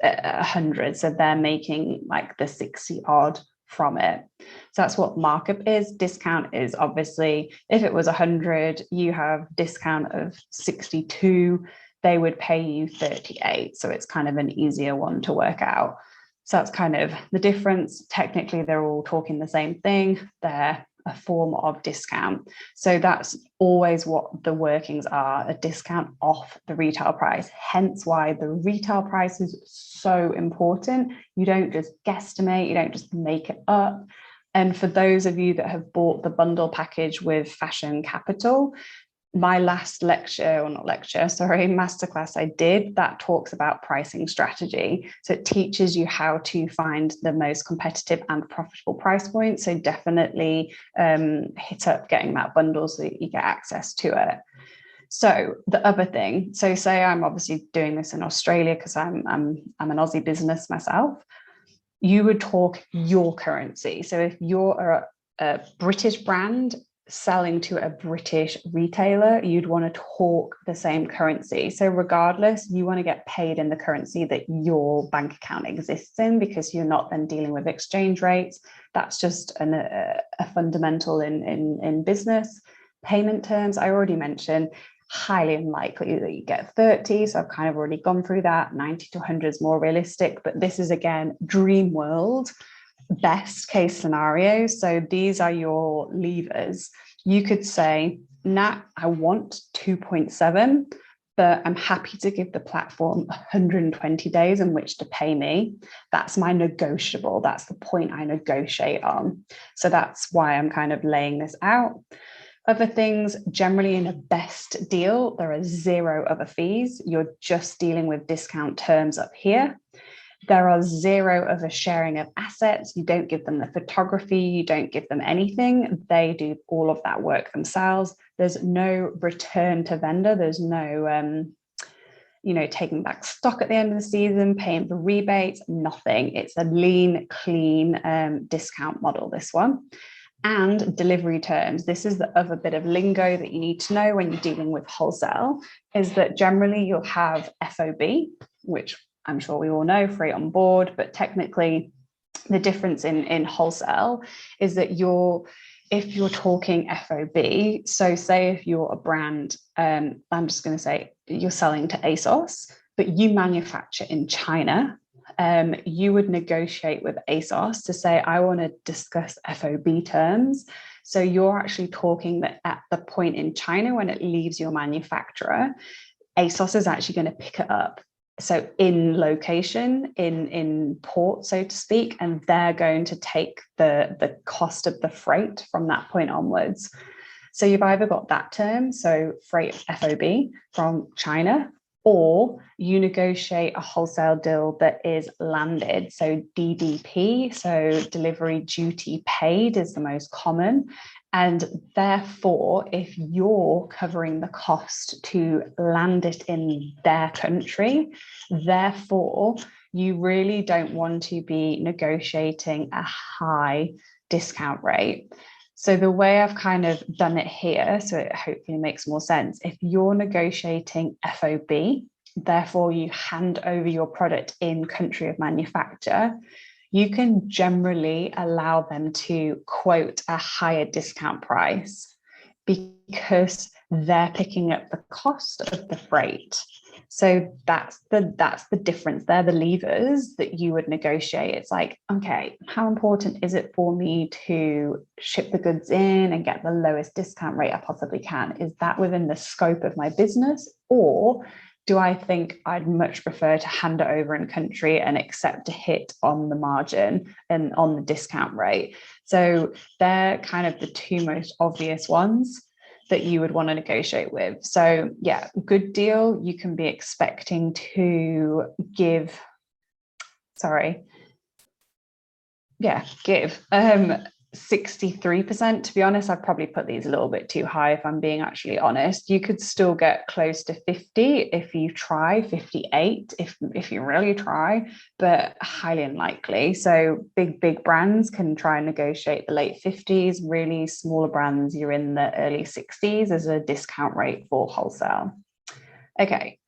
100. So they're making like the 60 odd from it. So that's what markup is. Discount is obviously, if it was 100, you have discount of 62, they would pay you 38. So it's kind of an easier one to work out. So that's kind of the difference. Technically, they're all talking the same thing. They're a form of discount. So that's always what the workings are, a discount off the retail price. Hence why the retail price is so important. You don't just guesstimate, you don't just make it up. And for those of you that have bought the bundle package with Fashion Capital, my last masterclass I did, that talks about pricing strategy. So it teaches you how to find the most competitive and profitable price point. So definitely hit up getting that bundle so that you get access to it. So the other thing, so say I'm obviously doing this in Australia because I'm an Aussie business myself, you would talk your currency. So if you're a British brand selling to a British retailer, you'd want to talk the same currency. So regardless, you want to get paid in the currency that your bank account exists in, because you're not then dealing with exchange rates. That's just a fundamental in business. Payment terms, I already mentioned, highly unlikely that you get 30. So I've kind of already gone through that. 90 to 100 is more realistic, but this is again, dream world. Best case scenario. So these are your levers. You could say, Nat, I want 2.7, but I'm happy to give the platform 120 days in which to pay me. That's my negotiable. That's the point I negotiate on. So that's why I'm kind of laying this out. Other things, generally in a best deal, there are 0 other fees. You're just dealing with discount terms up here. There are 0 of a sharing of assets. You don't give them the photography. You don't give them anything. They do all of that work themselves. There's no return to vendor. There's no, taking back stock at the end of the season, paying for rebates, nothing. It's a lean, clean discount model, this one. And delivery terms. This is the other bit of lingo that you need to know when you're dealing with wholesale, is that generally you'll have FOB, which I'm sure we all know, freight on board, but technically the difference in wholesale is that if you're talking FOB, so say if you're a brand, I'm just going to say you're selling to ASOS, but you manufacture in China, you would negotiate with ASOS to say, I want to discuss FOB terms. So you're actually talking that at the point in China when it leaves your manufacturer, ASOS is actually going to pick it up. So in location, in port, so to speak, and they're going to take the cost of the freight from that point onwards. So you've either got that term, so freight FOB from China, or you negotiate a wholesale deal that is landed. So DDP, so delivery duty paid, is the most common. And therefore, if you're covering the cost to land it in their country, therefore, you really don't want to be negotiating a high discount rate. So the way I've kind of done it here, so it hopefully makes more sense, if you're negotiating FOB, therefore you hand over your product in country of manufacture, you can generally allow them to quote a higher discount price because they're picking up the cost of the freight. So that's the difference. They're the levers that you would negotiate. It's like, okay, how important is it for me to ship the goods in and get the lowest discount rate I possibly can? Is that within the scope of my business? Or do I think I'd much prefer to hand it over in country and accept a hit on the margin and on the discount rate? So they're kind of the two most obvious ones that you would want to negotiate with. So yeah, good deal. You can be expecting to give 63%. To be honest, I'd probably put these a little bit too high if I'm being actually honest. You could still get close to 50 if you try, 58 if you really try, but highly unlikely. So big brands can try and negotiate the late 50s. Really smaller brands, you're in the early 60s as a discount rate for wholesale. Okay.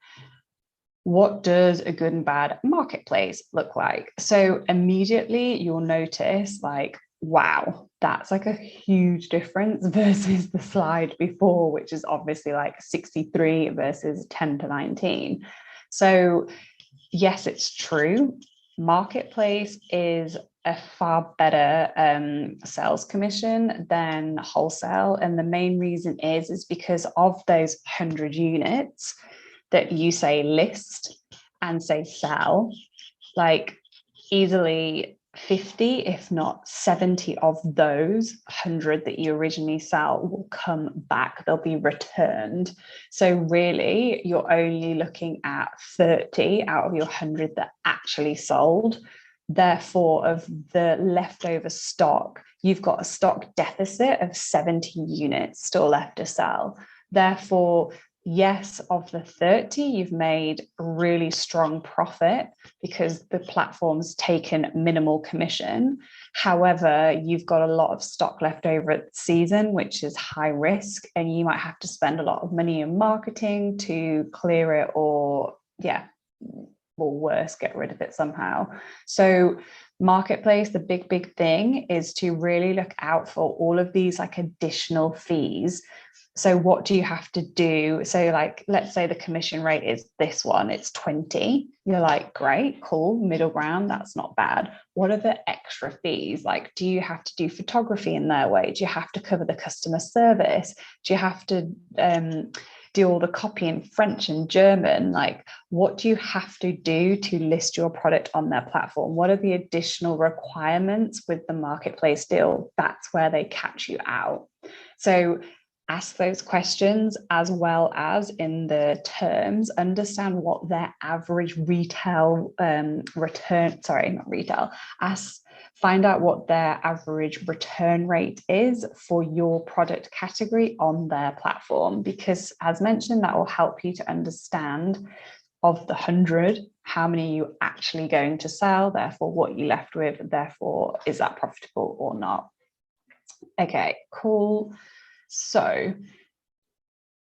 What does a good and bad marketplace look like? So immediately you'll notice like, wow, that's like a huge difference versus the slide before, which is obviously like 63 versus 10 to 19. So yes, it's true. Marketplace is a far better sales commission than wholesale. And the main reason is because of those 100 units that you say list and say sell, like easily 50, if not 70 of those 100 that you originally sell will come back, they'll be returned. So really, you're only looking at 30 out of your 100 that actually sold. Therefore, of the leftover stock, you've got a stock deficit of 70 units still left to sell. Therefore, yes, of the 30, you've made a really strong profit because the platform's taken minimal commission. However, you've got a lot of stock left over at the season, which is high risk, and you might have to spend a lot of money in marketing to clear it or worse, get rid of it somehow. So marketplace, the big thing is to really look out for all of these like additional fees. So what do you have to do? So like, let's say the commission rate is this one, it's 20. You're like, great, cool, middle ground, that's not bad. What are the extra fees? Like, do you have to do photography in their way? Do you have to cover the customer service? Do you have to do all the copy in French and German? Like, what do you have to do to list your product on their platform? What are the additional requirements with the marketplace deal? That's where they catch you out. So ask those questions, as well as in the terms, understand what their average retail find out what their average return rate is for your product category on their platform, because as mentioned, that will help you to understand of the 100, how many are you actually going to sell, therefore what you left with, therefore is that profitable or not. Okay, cool. So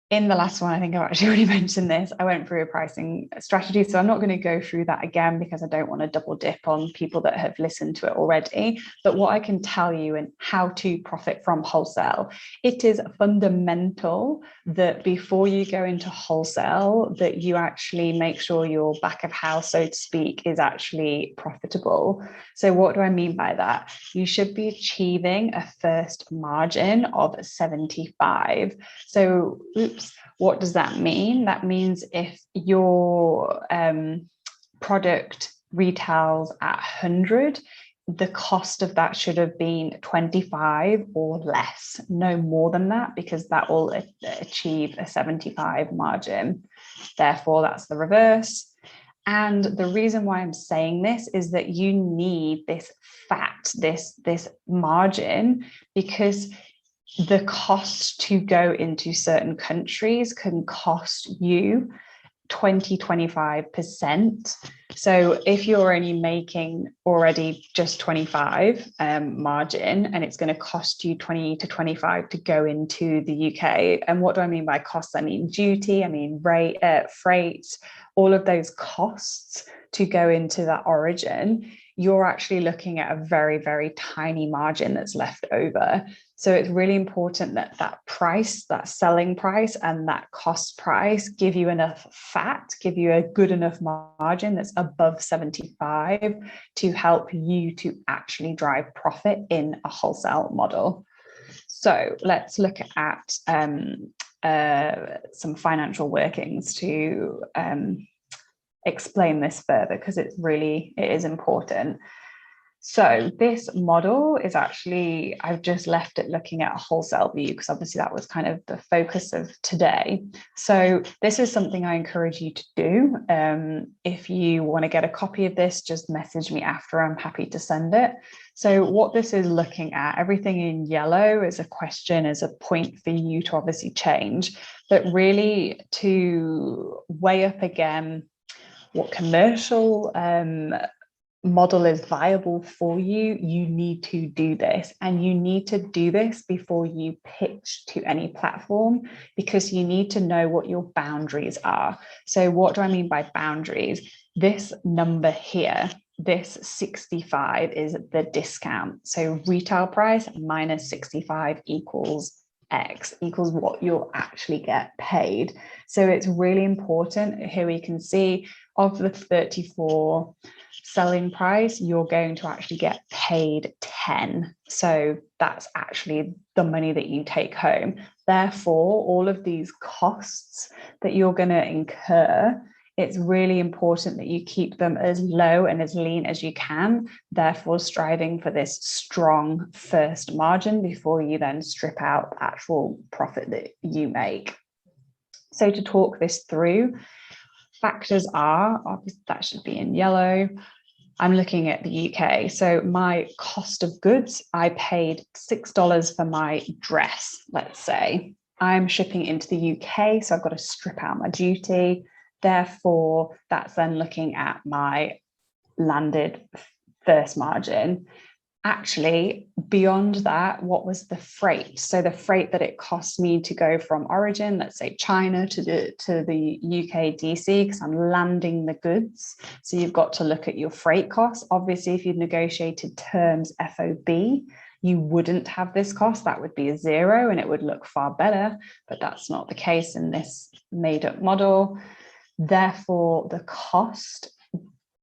in the last one, I think I've actually already mentioned this. I went through a pricing strategy, so I'm not going to go through that again because I don't want to double dip on people that have listened to it already. But what I can tell you and how to profit from wholesale, it is fundamental that before you go into wholesale, that you actually make sure your back of house, so to speak, is actually profitable. So what do I mean by that? You should be achieving a first margin of 75. So, what does that mean? That means if your product retails at 100, the cost of that should have been 25 or less, no more than that, because that will achieve a 75 margin. Therefore, that's the reverse. And the reason why I'm saying this is that you need this fat, this margin, because the cost to go into certain countries can cost you 20-25%. So if you're only making already just 25 margin, and it's going to cost you 20 to 25 to go into the UK. And what do I mean by costs? I mean duty, I mean rate, freight, all of those costs to go into that origin. You're actually looking at a very, very tiny margin that's left over. So it's really important that that price, that selling price and that cost price give you enough fat, give you a good enough margin that's above 75 to help you to actually drive profit in a wholesale model. So let's look at some financial workings to explain this further, because it is important. So this model is actually, I've just left it looking at a wholesale view because obviously that was kind of the focus of today. So this is something I encourage you to do. If you want to get a copy of this, just message me after. I'm happy to send it. So what this is looking at, everything in yellow is a question, is a point for you to obviously change, but really to weigh up again what commercial model is viable for you, you need to do this. And you need to do this before you pitch to any platform, because you need to know what your boundaries are. So what do I mean by boundaries? This number here, this 65 is the discount. So retail price minus 65 equals X, equals what you'll actually get paid. So it's really important. Here we can see of the 34 selling price, you're going to actually get paid 10. So that's actually the money that you take home. Therefore, all of these costs that you're going to incur, it's really important that you keep them as low and as lean as you can, therefore striving for this strong first margin before you then strip out the actual profit that you make. So to talk this through, factors are, obviously that should be in yellow. I'm looking at the UK. So my cost of goods, I paid $6 for my dress, let's say. I'm shipping into the UK, so I've got to strip out my duty. Therefore, that's then looking at my landed first margin. Actually, beyond that, what was the freight? So the freight that it cost me to go from origin, let's say China to the UK DC, because I'm landing the goods. So you've got to look at your freight costs. Obviously, if you'd negotiated terms FOB, you wouldn't have this cost. That would be a zero and it would look far better, but that's not the case in this made up model. Therefore, the cost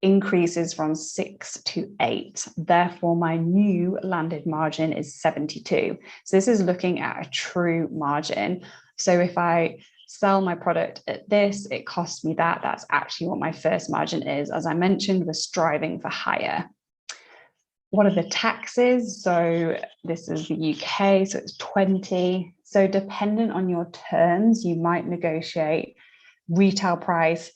increases from 6 to 8. Therefore, my new landed margin is 72. So this is looking at a true margin. So if I sell my product at this, it costs me that. That's actually what my first margin is. As I mentioned, we're striving for higher. What are the taxes? So this is the UK, so it's 20. So dependent on your terms, you might negotiate retail price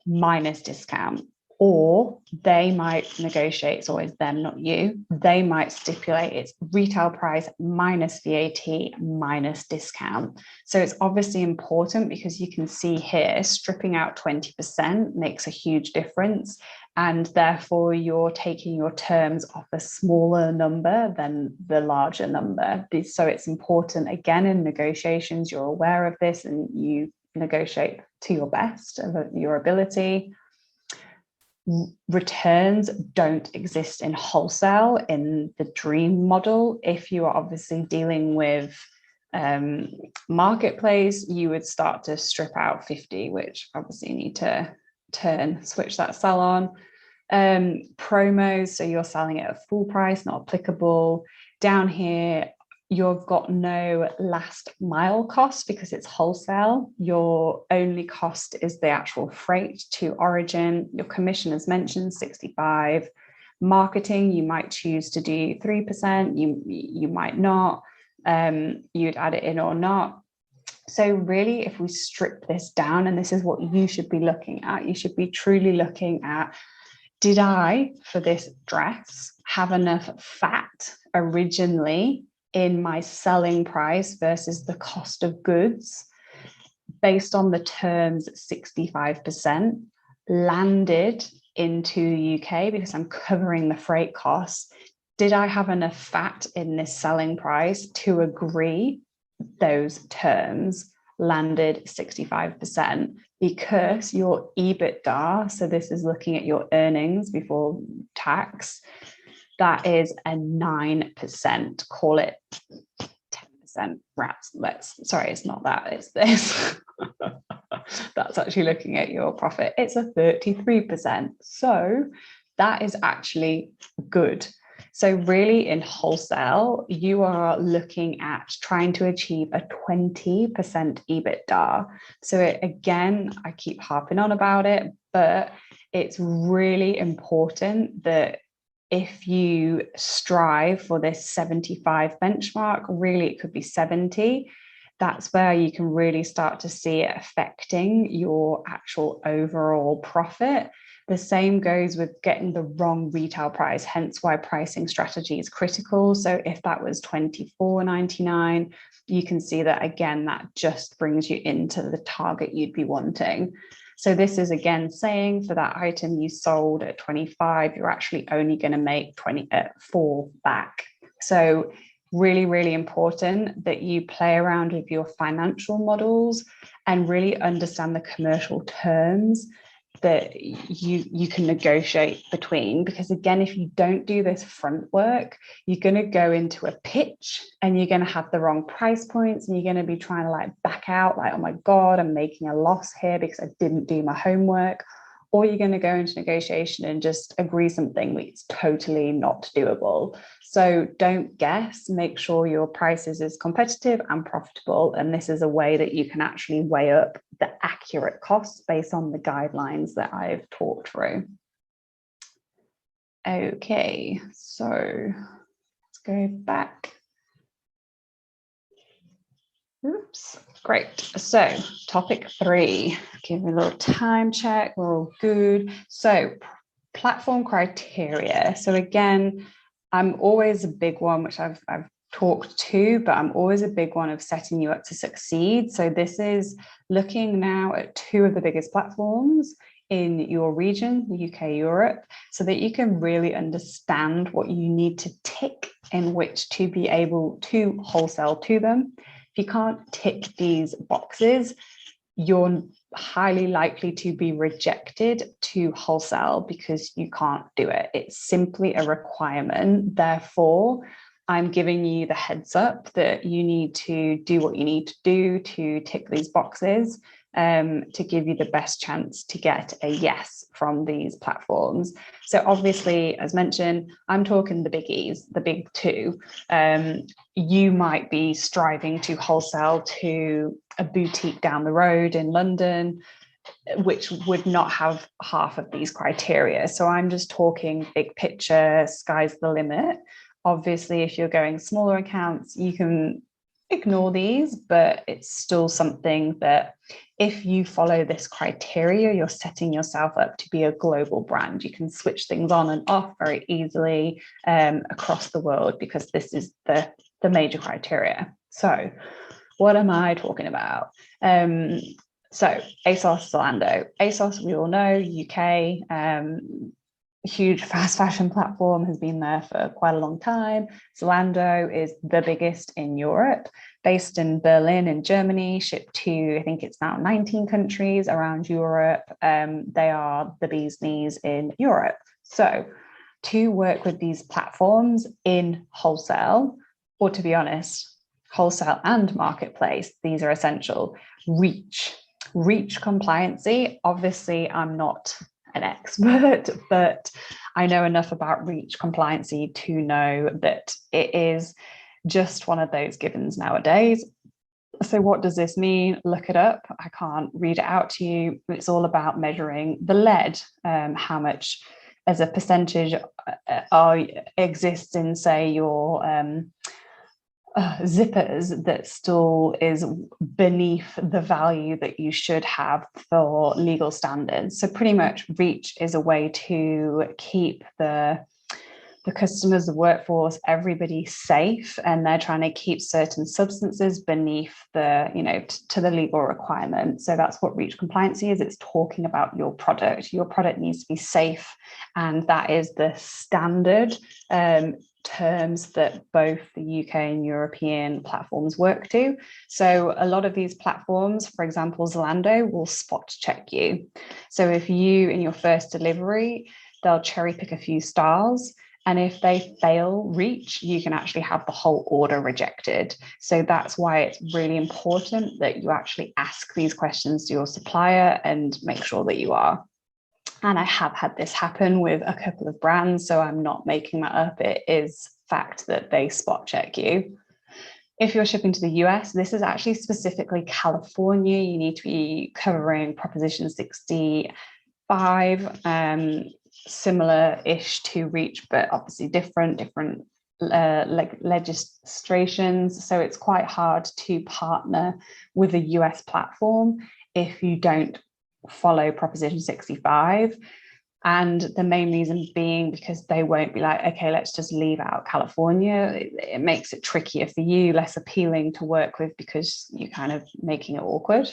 minus discount. Or they might negotiate, it's always them, not you. They might stipulate it's retail price minus VAT minus discount. So it's obviously important because you can see here, stripping out 20% makes a huge difference. and therefore you're taking your terms off a smaller number than the larger number. So it's important, again, in negotiations, you're aware of this and you negotiate to your best of your ability. Returns don't exist in wholesale in the dream model. If you are obviously dealing with marketplace, you would start to strip out 50, which obviously you need to switch that sell on. Promos, so you're selling it at full price, not applicable. Down here, you've got no last mile cost because it's wholesale. Your only cost is the actual freight to origin. Your commission, as mentioned, 65. Marketing, you might choose to do 3%, you might not. You'd add it in or not. So really, if we strip this down, and this is what you should be looking at, you should be truly looking at, did I, for this dress, have enough fat originally in my selling price versus the cost of goods based on the terms 65% landed into the UK because I'm covering the freight costs? Did I have enough fat in this selling price to agree those terms landed 65%? Because your EBITDA, so this is looking at your earnings before tax, that is a 9%, call it 10%. Sorry, it's not that, it's this. That's actually looking at your profit. It's a 33%. So that is actually good. So really in wholesale, you are looking at trying to achieve a 20% EBITDA. So again, I keep harping on about it, but it's really important that if you strive for this 75 benchmark, really it could be 70, that's where you can really start to see it affecting your actual overall profit. The same goes with getting the wrong retail price, hence why pricing strategy is critical. So if that was $24.99, you can see that again, that just brings you into the target you'd be wanting. So this is again saying for that item you sold at 25, you're actually only going to make 4 back. So really, really important that you play around with your financial models and really understand the commercial terms that you can negotiate between. Because again, if you don't do this front work, you're going to go into a pitch and you're going to have the wrong price points and you're going to be trying to like back out, like, oh my God, I'm making a loss here because I didn't do my homework. Or you're going to go into negotiation and just agree something that's totally not doable. So don't guess, make sure your prices is competitive and profitable. And this is a way that you can actually weigh up the accurate costs based on the guidelines that I've talked through. Okay, so let's go back. Oops, great. So topic 3, give me a little time check. We're all good. So platform criteria. So again, I'm always a big one, which I've talked to, but I'm always a big one of setting you up to succeed. So this is looking now at 2 of the biggest platforms in your region, the UK, Europe, so that you can really understand what you need to tick in which to be able to wholesale to them. If you can't tick these boxes, you're highly likely to be rejected to wholesale because you can't do it. It's simply a requirement. Therefore, I'm giving you the heads up that you need to do what you need to do to tick these boxes to give you the best chance to get a yes from these platforms. So obviously, as mentioned, I'm talking the biggies, the big 2. You might be striving to wholesale to a boutique down the road in London, which would not have half of these criteria. So I'm just talking big picture, sky's the limit. Obviously, if you're going smaller accounts, you can ignore these, but it's still something that if you follow this criteria, you're setting yourself up to be a global brand. You can switch things on and off very easily across the world because this is the major criteria. So what am I talking about? So ASOS, Zalando. ASOS, we all know, UK, huge fast fashion platform, has been there for quite a long time. Zalando is the biggest in Europe, based in Berlin in Germany, shipped to, I think it's now 19 countries around Europe. They are the bee's knees in Europe. So to work with these platforms in wholesale, or to be honest, wholesale and marketplace, these are essential. Reach compliancy. Obviously, I'm not an expert, but I know enough about reach compliancy to know that it is just one of those givens nowadays. So what does this mean? Look it up. I can't read it out to you. It's all about measuring the lead, how much as a percentage exists in, say, your zippers that still is beneath the value that you should have for legal standards. So pretty much reach is a way to keep the customers, the workforce, everybody safe, and they're trying to keep certain substances beneath the, to the legal requirement. So that's what reach compliancy is. It's talking about your product. Your product needs to be safe, and that is the standard terms that both the UK and European platforms work to. So a lot of these platforms, for example, Zalando, will spot check you. So if you, in your first delivery, they'll cherry pick a few styles, and if they fail reach, you can actually have the whole order rejected. So that's why it's really important that you actually ask these questions to your supplier and make sure that you are. And I have had this happen with a couple of brands, so I'm not making that up. It is fact that they spot check you. If you're shipping to the US, this is actually specifically California. You need to be covering Proposition 65, similar-ish to reach, but obviously different legislations. So it's quite hard to partner with a US platform if you don't follow Proposition 65. And the main reason being because they won't be like, okay, let's just leave out California. It makes it trickier for you, less appealing to work with, because you're kind of making it awkward.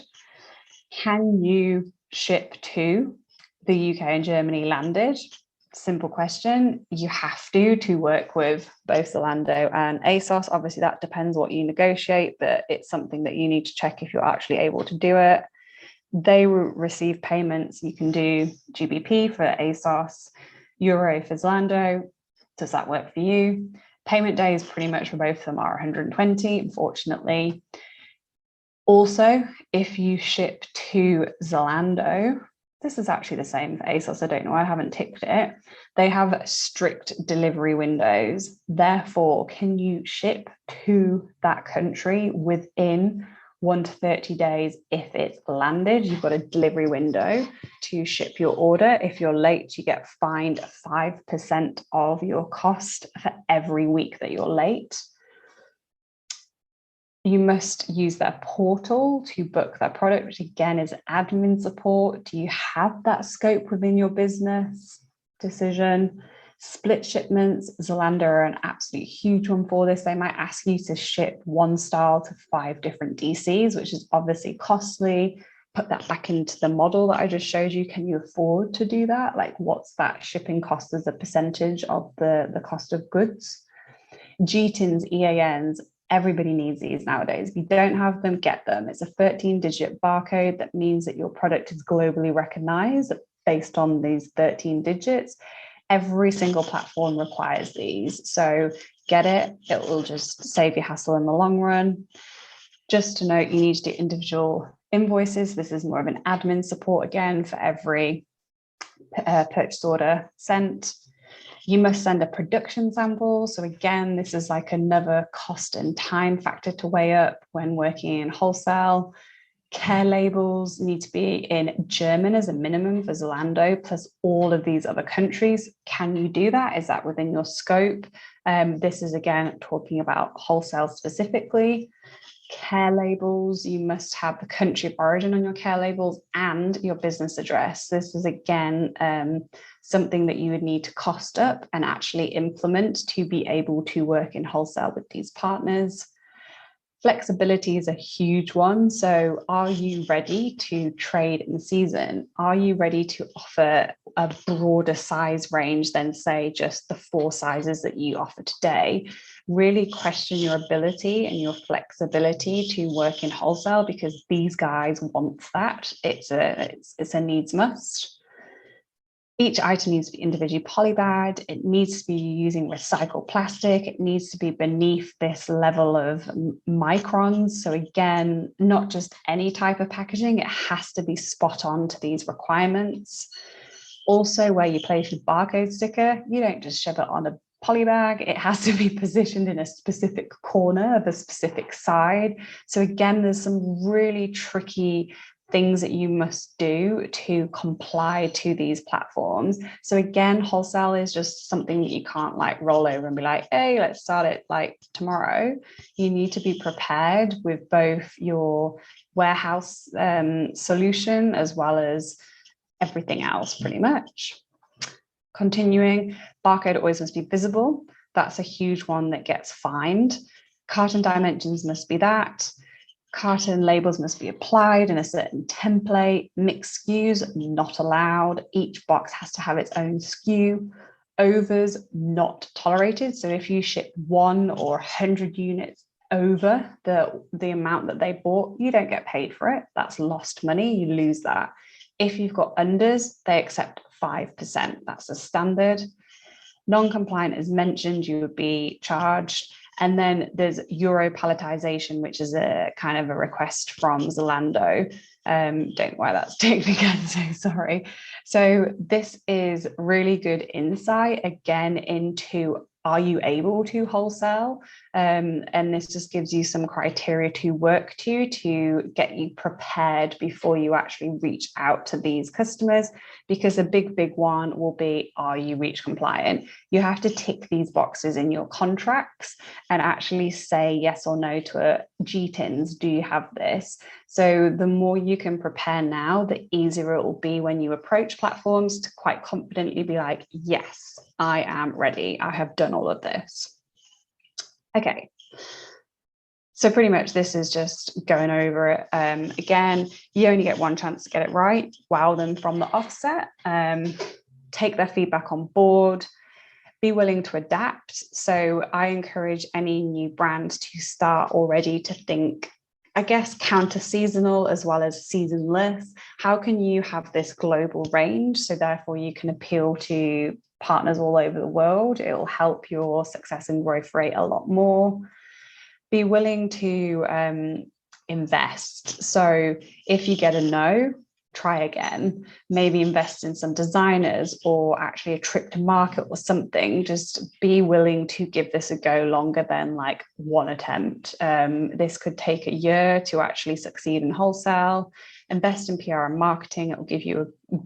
Can you ship to the UK and Germany landed? Simple question. You have to work with both Zalando and ASOS. Obviously, that depends what you negotiate, but it's something that you need to check if you're actually able to do it. They will receive payments. You can do GBP for ASOS, Euro for Zalando. Does that work for you? Payment days pretty much for both of them are 120, unfortunately. Also, if you ship to Zalando, this is actually the same for ASOS. I don't know, I haven't ticked it. They have strict delivery windows. Therefore, can you ship to that country within 1 to 30 days if it's landed? You've got a delivery window to ship your order. If you're late, you get fined 5% of your cost for every week that you're late. You must use their portal to book their product, which again is admin support. Do you have that scope within your business? Decision. Split shipments. Zalando are an absolute huge one for this. They might ask you to ship one style to 5 different DCs, which is obviously costly. Put that back into the model that I just showed you. Can you afford to do that? Like, what's that shipping cost as a percentage of the cost of goods? GTINs, EANs, everybody needs these nowadays. If you don't have them, get them. It's a 13-digit barcode that means that your product is globally recognized based on these 13 digits. Every single platform requires these. So get it. It will just save you hassle in the long run. Just to note, you need to do individual invoices. This is more of an admin support again for every purchase order sent. You must send a production sample. So again, this is like another cost and time factor to weigh up when working in wholesale. Care labels need to be in German as a minimum for Zalando, plus all of these other countries. Can you do that? Is that within your scope? This is again talking about wholesale specifically. Care labels, you must have the country of origin on your care labels and your business address. This is again something that you would need to cost up and actually implement to be able to work in wholesale with these partners. Flexibility is a huge one. So are you ready to trade in season? Are you ready to offer a broader size range than, say, just the 4 sizes that you offer today? Really question your ability and your flexibility to work in wholesale, because these guys want that. It's a needs must. Each item needs to be individually polybagged. It needs to be using recycled plastic. It needs to be beneath this level of microns. So again, not just any type of packaging, it has to be spot on to these requirements. Also, where you place your barcode sticker, you don't just shove it on a polybag. It has to be positioned in a specific corner of a specific side. So again, there's some really tricky things that you must do to comply to these platforms. So again, wholesale is just something that you can't like roll over and be like, hey, let's start it like tomorrow. You need to be prepared with both your warehouse solution as well as everything else pretty much. Continuing, barcode always must be visible. That's a huge one that gets fined. Carton dimensions must be that. Carton labels must be applied in a certain template. Mixed SKUs not allowed. Each box has to have its own SKU. Overs not tolerated. So if you ship 1 or 100 units over the amount that they bought, you don't get paid for it. That's lost money. You lose that. If you've got unders, they accept 5%. That's a standard. Non-compliant, as mentioned, you would be charged. And then there's Euro palletization, which is a kind of a request from Zalando. Don't know why that's taken again, so sorry. So this is really good insight again into, are you able to wholesale? And this just gives you some criteria to work to get you prepared before you actually reach out to these customers, because a big one will be, are you REACH compliant? You have to tick these boxes in your contracts and actually say yes or no to a GTINs. Do you have this? So the more you can prepare now, the easier it will be when you approach platforms to quite confidently be like, yes, I am ready. I have done all of this. Okay. So pretty much this is just going over it. Again, you only get one chance to get it right. Wow them from the offset. Take their feedback on board. Be willing to adapt. So I encourage any new brand to start already to think, I guess, counter seasonal as well as seasonless. How can you have this global range? So therefore you can appeal to partners all over the world. It will help your success and growth rate a lot more. Be willing to invest. So if you get a no, try again. Maybe invest in some designers or actually a trip to market or something. Just be willing to give this a go longer than like one attempt. This could take a year to actually succeed in wholesale. Invest in PR and marketing. It will give you a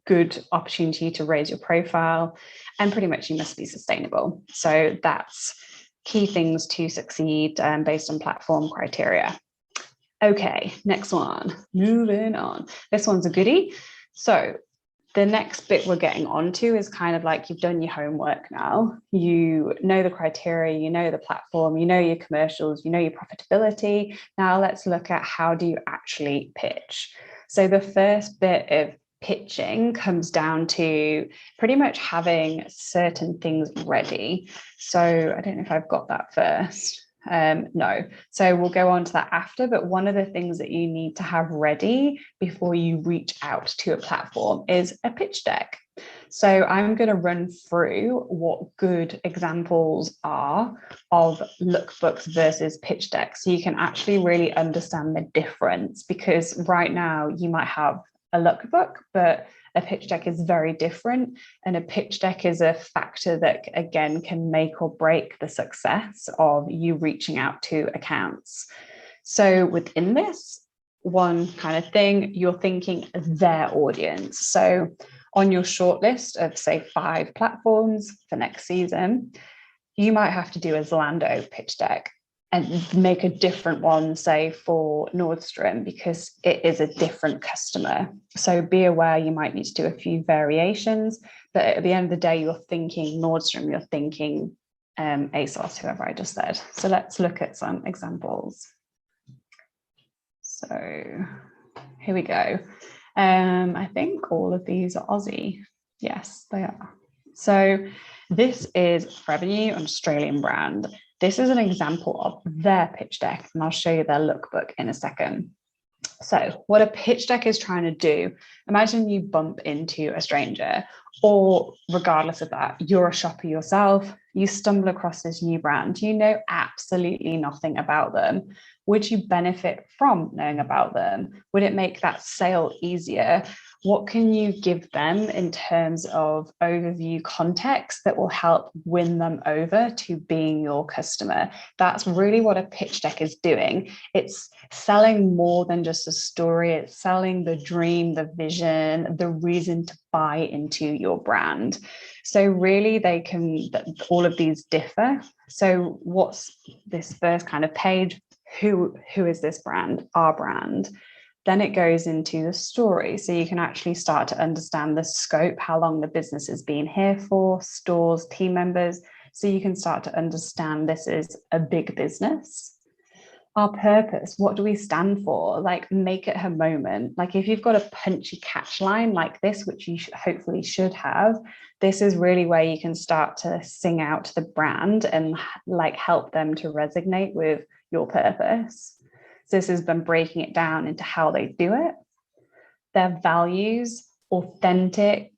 good opportunity to raise your profile. And pretty much you must be sustainable. So that's key things to succeed based on platform criteria. Okay, next one, moving on. This one's a goodie. So the next bit we're getting onto is kind of like you've done your homework now. You know the criteria, you know the platform, you know your commercials, you know your profitability. Now let's look at how do you actually pitch. So the first bit of pitching comes down to pretty much having certain things ready. So I don't know if I've got that first. No, so we'll go on to that after, but one of the things that you need to have ready before you reach out to a platform is a pitch deck. So I'm going to run through what good examples are of lookbooks versus pitch decks, so you can actually really understand the difference, because right now you might have a lookbook, but a pitch deck is very different. And a pitch deck is a factor that, again, can make or break the success of you reaching out to accounts. So within this one kind of thing, you're thinking their audience. So on your shortlist of, say, 5 platforms for next season, you might have to do a Zalando pitch deck and make a different one, say, for Nordstrom, because it is a different customer. So be aware you might need to do a few variations, but at the end of the day, you're thinking Nordstrom, you're thinking ASOS, whoever I just said. So let's look at some examples. So here we go. I think all of these are Aussie. Yes, they are. So this is FREEBIES, an Australian brand. This is an example of their pitch deck, and I'll show you their lookbook in a second. So what a pitch deck is trying to do, imagine you bump into a stranger, or regardless of that, you're a shopper yourself, you stumble across this new brand, you know absolutely nothing about them. Would you benefit from knowing about them? Would it make that sale easier? What can you give them in terms of overview context that will help win them over to being your customer? That's really what a pitch deck is doing. It's selling more than just a story. It's selling the dream, the vision, the reason to buy into your brand. So really all of these differ. So what's this first kind of page? Who is this brand? Our brand. Then it goes into the story. So you can actually start to understand the scope, how long the business has been here for, stores, team members. So you can start to understand this is a big business. Our purpose, what do we stand for? Like, make it her moment. Like, if you've got a punchy catch line like this, which you hopefully should have, this is really where you can start to sing out the brand and like help them to resonate with your purpose. So this has been breaking it down into how they do it, their values, authenticity,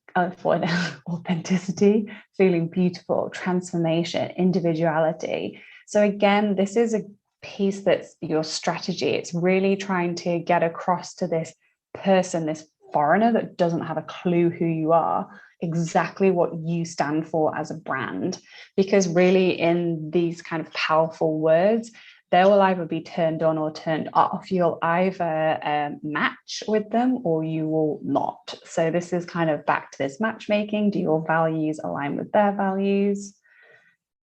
feeling beautiful, transformation, individuality. So again, this is a piece that's your strategy. It's really trying to get across to this person, this foreigner that doesn't have a clue who you are, exactly what you stand for as a brand. Because really, in these kind of powerful words, they will either be turned on or turned off. You'll either match with them or you will not. So this is kind of back to this matchmaking. Do your values align with their values?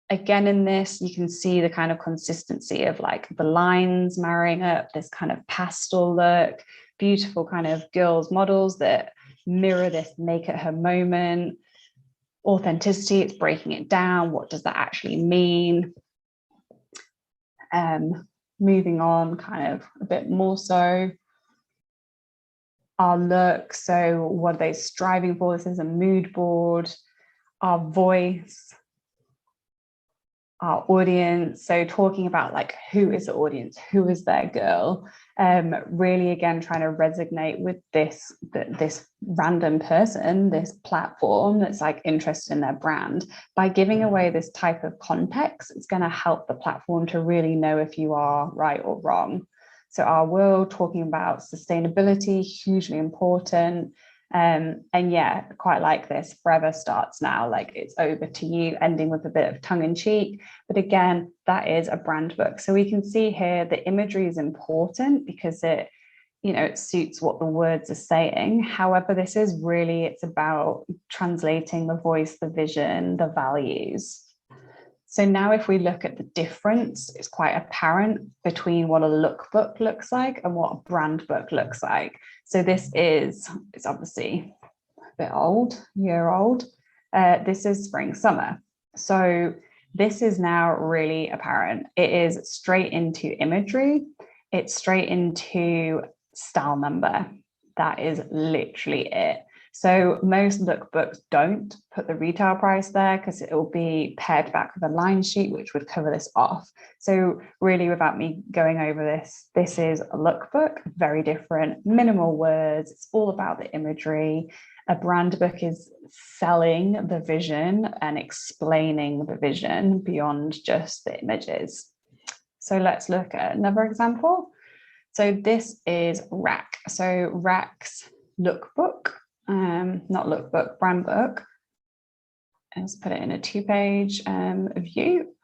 Again, in this, you can see the kind of consistency of like the lines marrying up, this kind of pastel look, beautiful kind of girls models that mirror this make it her moment. Authenticity, it's breaking it down. What does that actually mean? Moving on, kind of a bit more so. Our look, so what are they striving for? This is a mood board. Our voice, our audience, so talking about like who is the audience, who is their girl, really again trying to resonate with this random person, this platform that's like interested in their brand. By giving away this type of context, it's going to help the platform to really know if you are right or wrong. So our world, talking about sustainability, hugely important. And yeah, quite like this. Forever starts now, like it's over to you, ending with a bit of tongue in cheek. But again, that is a brand book. So we can see here the imagery is important because it suits what the words are saying. However, this is really, it's about translating the voice, the vision, the values. So now if we look at the difference, it's quite apparent between what a lookbook looks like and what a brand book looks like. So it's obviously a bit old, year old. This is spring, summer. So this is now really apparent. It is straight into imagery. It's straight into style number. That is literally it. So most lookbooks don't put the retail price there because it will be paired back with a line sheet, which would cover this off. So really, without me going over this, this is a lookbook, very different, minimal words. It's all about the imagery. A brand book is selling the vision and explaining the vision beyond just the images. So let's look at another example. So this is Rack. So Rack's lookbook. Not lookbook, brand book. Let's put it in a 2-page view.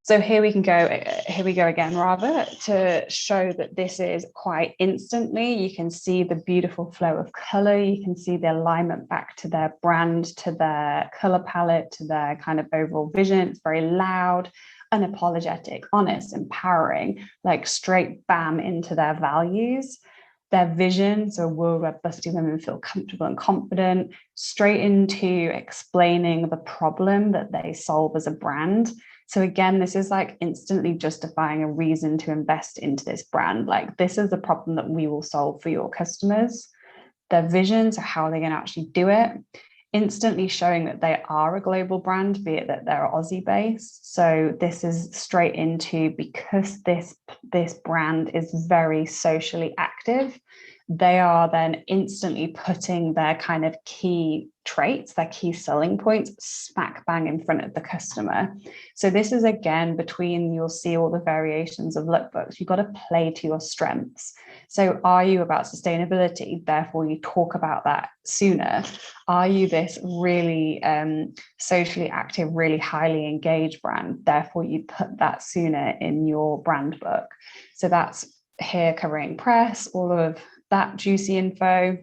So here we go again, rather, to show that this is quite instantly. You can see the beautiful flow of color. You can see the alignment back to their brand, to their color palette, to their kind of overall vision. It's very loud, unapologetic, honest, empowering, like straight bam into their values. Their vision, so a world where busty women feel comfortable and confident, straight into explaining the problem that they solve as a brand. So again, this is like instantly justifying a reason to invest into this brand. Like, this is the problem that we will solve for your customers, their visions of how they're going to actually do it, instantly showing that they are a global brand, be it that they're Aussie based. So this is straight into, because this brand is very socially active, they are then instantly putting their kind of key traits, their key selling points, smack bang in front of the customer. So this is, again, between, you'll see all the variations of lookbooks. You've got to play to your strengths. So are you about sustainability? Therefore, you talk about that sooner. Are you this really socially active, really highly engaged brand? Therefore, you put that sooner in your brand book. So that's here covering press, all of that juicy info.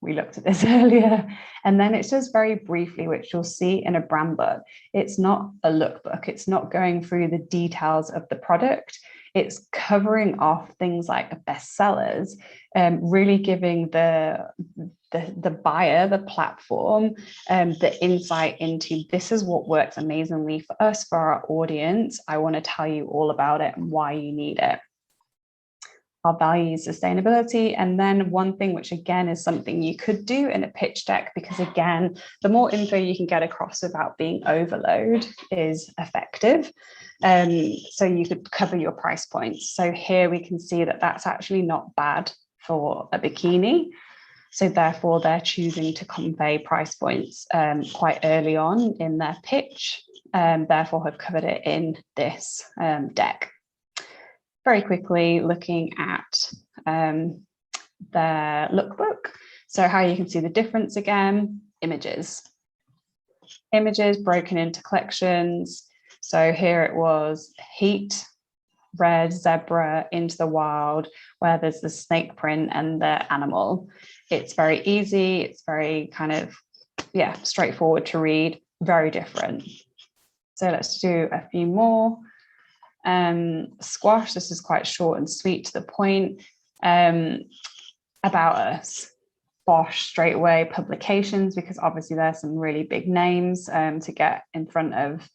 We looked at this earlier. And then it's just very briefly, which you'll see in a brand book. It's not a lookbook. It's not going through the details of the product. It's covering off things like bestsellers, really giving the buyer, the platform, the insight into, this is what works amazingly for us, for our audience. I want to tell you all about it and why you need it. Our values, sustainability. And then one thing, which again is something you could do in a pitch deck, because again, the more info you can get across without being overload is effective. So you could cover your price points. So here we can see that that's actually not bad for a bikini. So therefore they're choosing to convey price points quite early on in their pitch, therefore have covered it in this deck. Very quickly looking at their lookbook. So how you can see the difference again, images broken into collections. So here it was heat, red, zebra, into the wild, where there's the snake print and the animal. It's very easy. It's very kind of, straightforward to read, very different. So let's do a few more. Squash, this is quite short and sweet to the point. About us, Bosch, straight away. Publications, because obviously there's some really big names to get in front of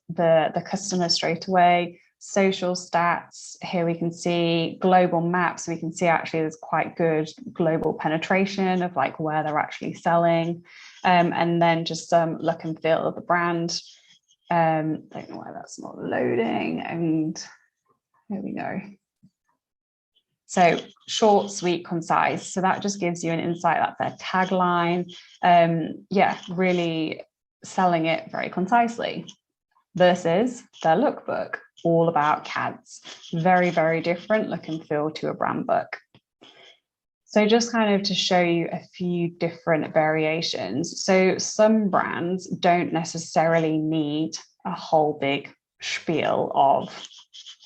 the customer straight away. Social stats, here we can see global maps. We can see actually there's quite good global penetration of like where they're actually selling, and then just some look and feel of the brand. Don't know why that's not loading, and here we go. So short, sweet, concise. So that just gives you an insight. That's their tagline. Really selling it very concisely, versus their lookbook, all about CADs. Very, very different look and feel to a brand book. So just kind of to show you a few different variations. So some brands don't necessarily need a whole big spiel of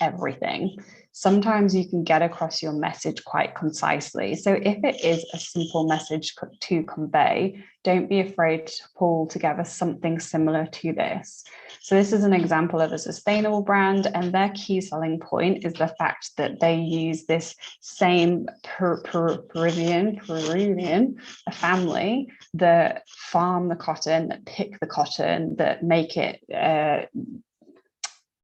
everything. Sometimes you can get across your message quite concisely. So if it is a simple message to convey, don't be afraid to pull together something similar to this. So this is an example of a sustainable brand, and their key selling point is the fact that they use this same Peruvian, a family that farm the cotton, that pick the cotton, that make it,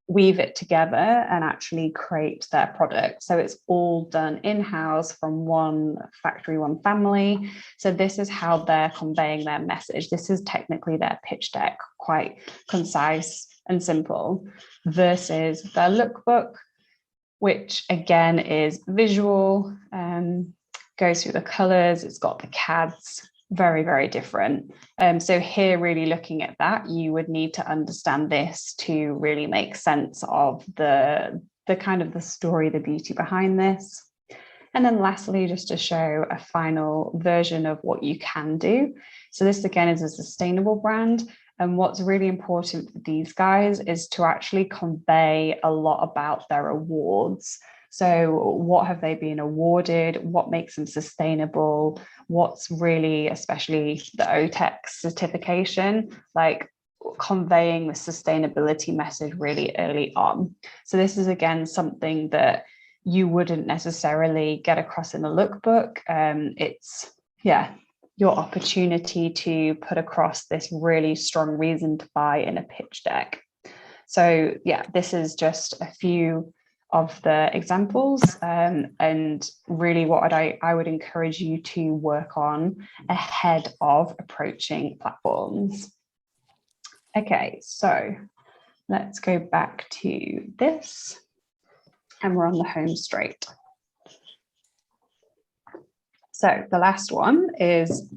weave it together and actually create their product. So it's all done in-house from one factory, one family. So this is how they're conveying their message. This is technically their pitch deck, quite concise and simple, versus their lookbook, which again is visual, goes through the colors, it's got the CADs, very, very different. So here, really looking at that, you would need to understand this to really make sense of the kind of the story, the beauty behind this. And then lastly, just to show a final version of what you can do. So this again is a sustainable brand. And what's really important for these guys is to actually convey a lot about their awards. So what have they been awarded? What makes them sustainable? What's really, especially the OTEC certification, like conveying the sustainability message really early on. So this is, again, something that you wouldn't necessarily get across in a lookbook. It's, your opportunity to put across this really strong reason to buy in a pitch deck. So yeah, this is just a few of the examples, and really what I would encourage you to work on ahead of approaching platforms. Okay, so let's go back to this, and we're on the home straight. So the last one is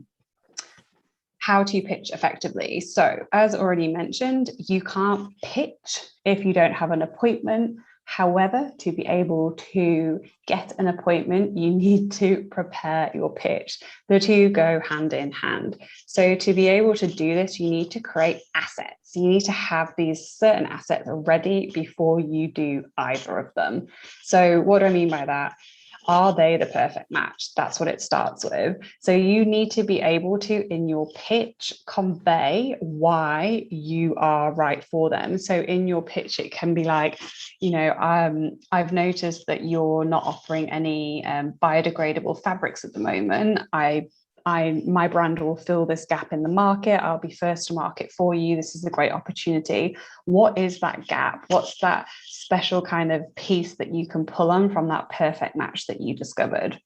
how to pitch effectively. So as already mentioned, you can't pitch if you don't have an appointment. However, to be able to get an appointment, you need to prepare your pitch. The two go hand in hand. So to be able to do this, you need to create assets. You need to have these certain assets ready before you do either of them. So what do I mean by that? Are they the perfect match? That's what it starts with. So you need to be able to, in your pitch, convey why you are right for them. So in your pitch, it can be like, you know, I've noticed that you're not offering any biodegradable fabrics at the moment. My brand will fill this gap in the market. I'll be first to market for you. This is a great opportunity. What is that gap? What's that special kind of piece that you can pull on from that perfect match that you discovered?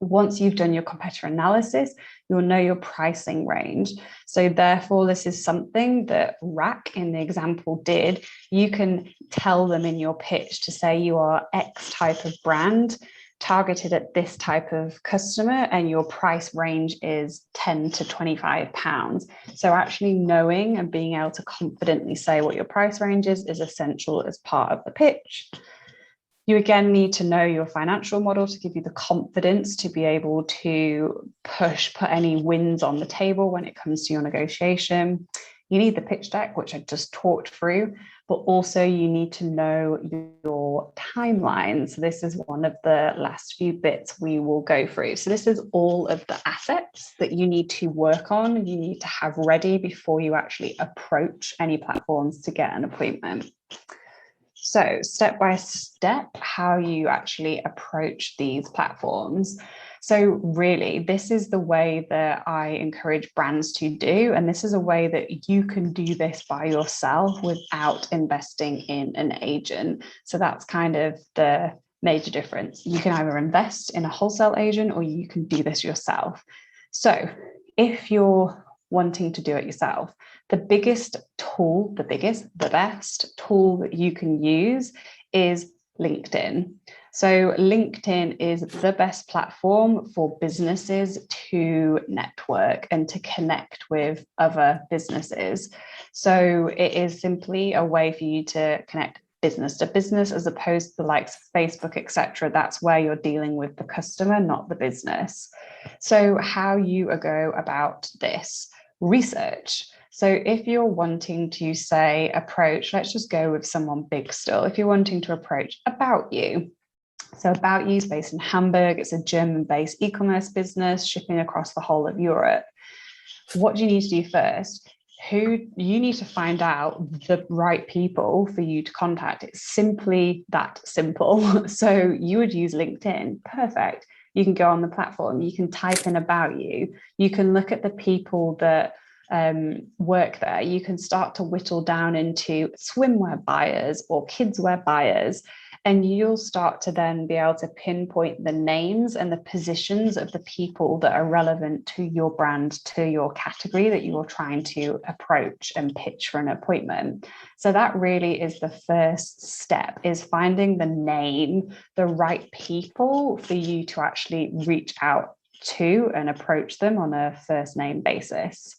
Once you've done your competitor analysis, you'll know your pricing range. So therefore, this is something that Rack in the example did. You can tell them in your pitch to say you are X type of brand, targeted at this type of customer, and your price range is £10 to £25. So actually knowing and being able to confidently say what your price range is essential as part of the pitch. You again need to know your financial model to give you the confidence to be able to put any wins on the table when it comes to your negotiation. You need the pitch deck, which I just talked through, but also you need to know your timeline. So this is one of the last few bits we will go through. So this is all of the assets that you need to work on, you need to have ready before you actually approach any platforms to get an appointment. So step by step, how you actually approach these platforms. So really, this is the way that I encourage brands to do. And this is a way that you can do this by yourself without investing in an agent. So that's kind of the major difference. You can either invest in a wholesale agent or you can do this yourself. So if you're wanting to do it yourself, the best tool that you can use is LinkedIn. So LinkedIn is the best platform for businesses to network and to connect with other businesses. So it is simply a way for you to connect business to business, as opposed to the likes of Facebook, etc. That's where you're dealing with the customer, not the business. So how you go about this? Research. So if you're wanting to say approach, let's just go with someone big still. If you're wanting to approach About You. So About You is based in Hamburg. It's a German-based e-commerce business shipping across the whole of Europe. What do you need to do first? You need to find out the right people for you to contact. It's simply that simple. So you would use LinkedIn. Perfect. You can go on the platform. You can type in About You. You can look at the people that work there. You can start to whittle down into swimwear buyers or kidswear buyers. And you'll start to then be able to pinpoint the names and the positions of the people that are relevant to your brand, to your category that you're trying to approach and pitch for an appointment. So that really is the first step, is finding the name, the right people for you to actually reach out to and approach them on a first name basis.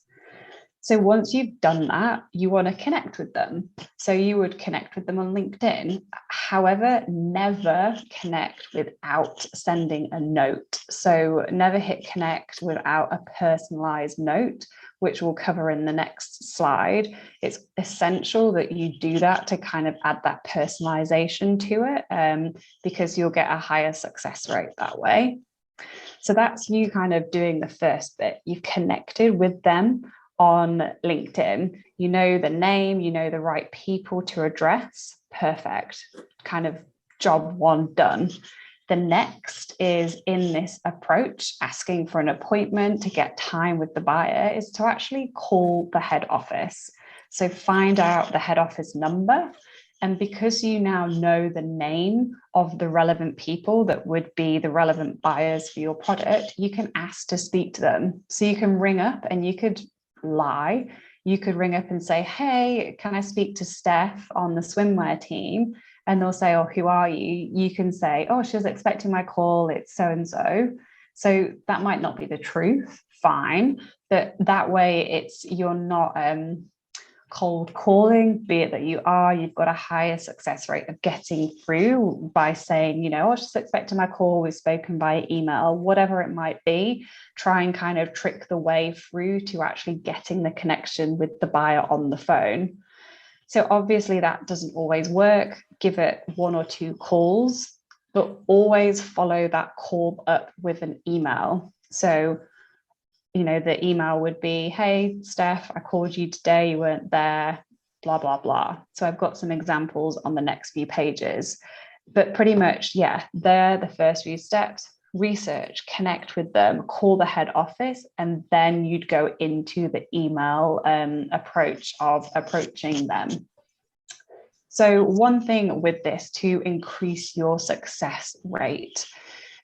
So once you've done that, you want to connect with them. So you would connect with them on LinkedIn. However, never connect without sending a note. So never hit connect without a personalized note, which we'll cover in the next slide. It's essential that you do that to kind of add that personalization to it, because you'll get a higher success rate that way. So that's you kind of doing the first bit. You've connected with them on LinkedIn, you know the name, you know the right people to address. Perfect. Kind of job one done. The next is, in this approach, asking for an appointment to get time with the buyer, is to actually call the head office. So find out the head office number. And because you now know the name of the relevant people that would be the relevant buyers for your product, you can ask to speak to them. So you can ring up and you could lie. You could ring up and say, hey, can I speak to Steph on the swimwear team? And they'll say, oh, who are you? You can say, oh, she was expecting my call. It's so-and-so. So that might not be the truth. Fine. But that way you're not cold calling, be it that you've got a higher success rate of getting through by saying, oh, I was just expecting my call, we've spoken by email, whatever it might be. Try and kind of trick the way through to actually getting the connection with the buyer on the phone. So obviously that doesn't always work. Give it 1 or 2 calls, but always follow that call up with an email. So the email would be, hey, Steph, I called you today, you weren't there, blah, blah, blah. So I've got some examples on the next few pages. But pretty much, they're the first few steps. Research, connect with them, call the head office, and then you'd go into the email approach of approaching them. So one thing with this to increase your success rate.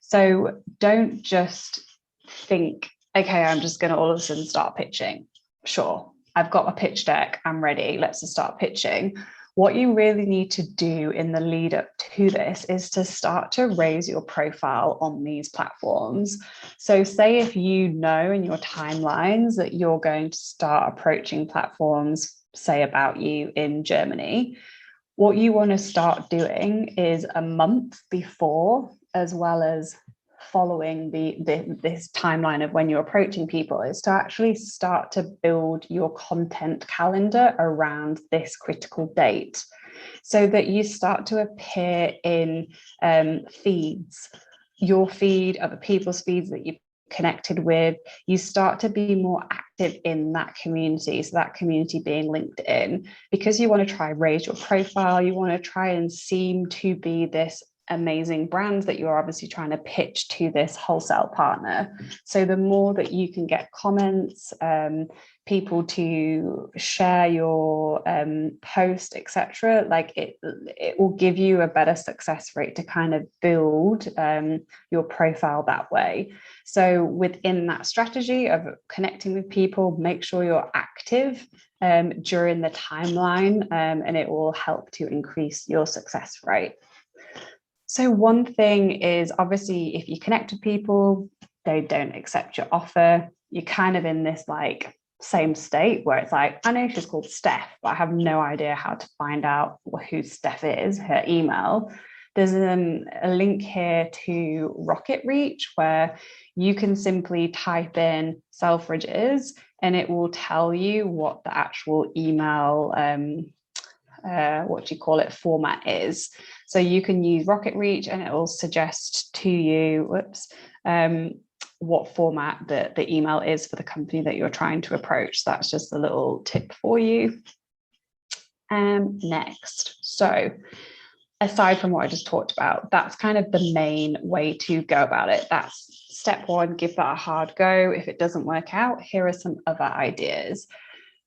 So don't just think, okay, I'm just going to all of a sudden start pitching. Sure, I've got a pitch deck, I'm ready, let's just start pitching. What you really need to do in the lead up to this is to start to raise your profile on these platforms. So say if you know in your timelines that you're going to start approaching platforms, say about you in Germany, what you want to start doing is a month before, as well as following this timeline of when you're approaching people, is to actually start to build your content calendar around this critical date, so that you start to appear in feeds, your feed, other people's feeds that you've connected with. You start to be more active in that community, so that community being LinkedIn, because you want to try raise your profile, you want to try and seem to be this amazing brands that you're obviously trying to pitch to this wholesale partner. So the more that you can get comments, people to share your post, etc., like it will give you a better success rate to kind of build your profile that way. So within that strategy of connecting with people, make sure you're active during the timeline, and it will help to increase your success rate. So one thing is, obviously, if you connect with people, they don't accept your offer, you're kind of in this like same state where it's like, I know she's called Steph, but I have no idea how to find out who Steph is, her email. There's a link here to Rocket Reach where you can simply type in Selfridges and it will tell you what the actual email format is. So you can use Rocket Reach and it will suggest to you what format the email is for the company that you're trying to approach. That's just a little tip for you. Next, so aside from what I just talked about, that's kind of the main way to go about it. That's step 1, give that a hard go. If it doesn't work out, here are some other ideas.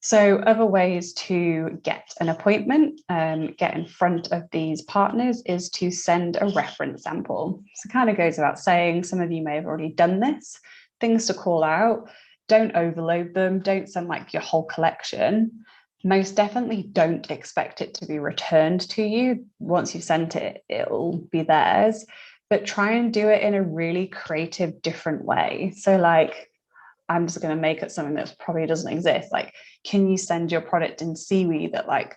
So other ways to get an appointment, get in front of these partners, is to send a reference sample. So it kind of goes without saying, some of you may have already done this. Things to call out, don't overload them, don't send like your whole collection. Most definitely don't expect it to be returned to you. Once you've sent it, it'll be theirs, but try and do it in a really creative, different way. So like, I'm just going to make up something that probably doesn't exist. Like, can you send your product in seaweed that like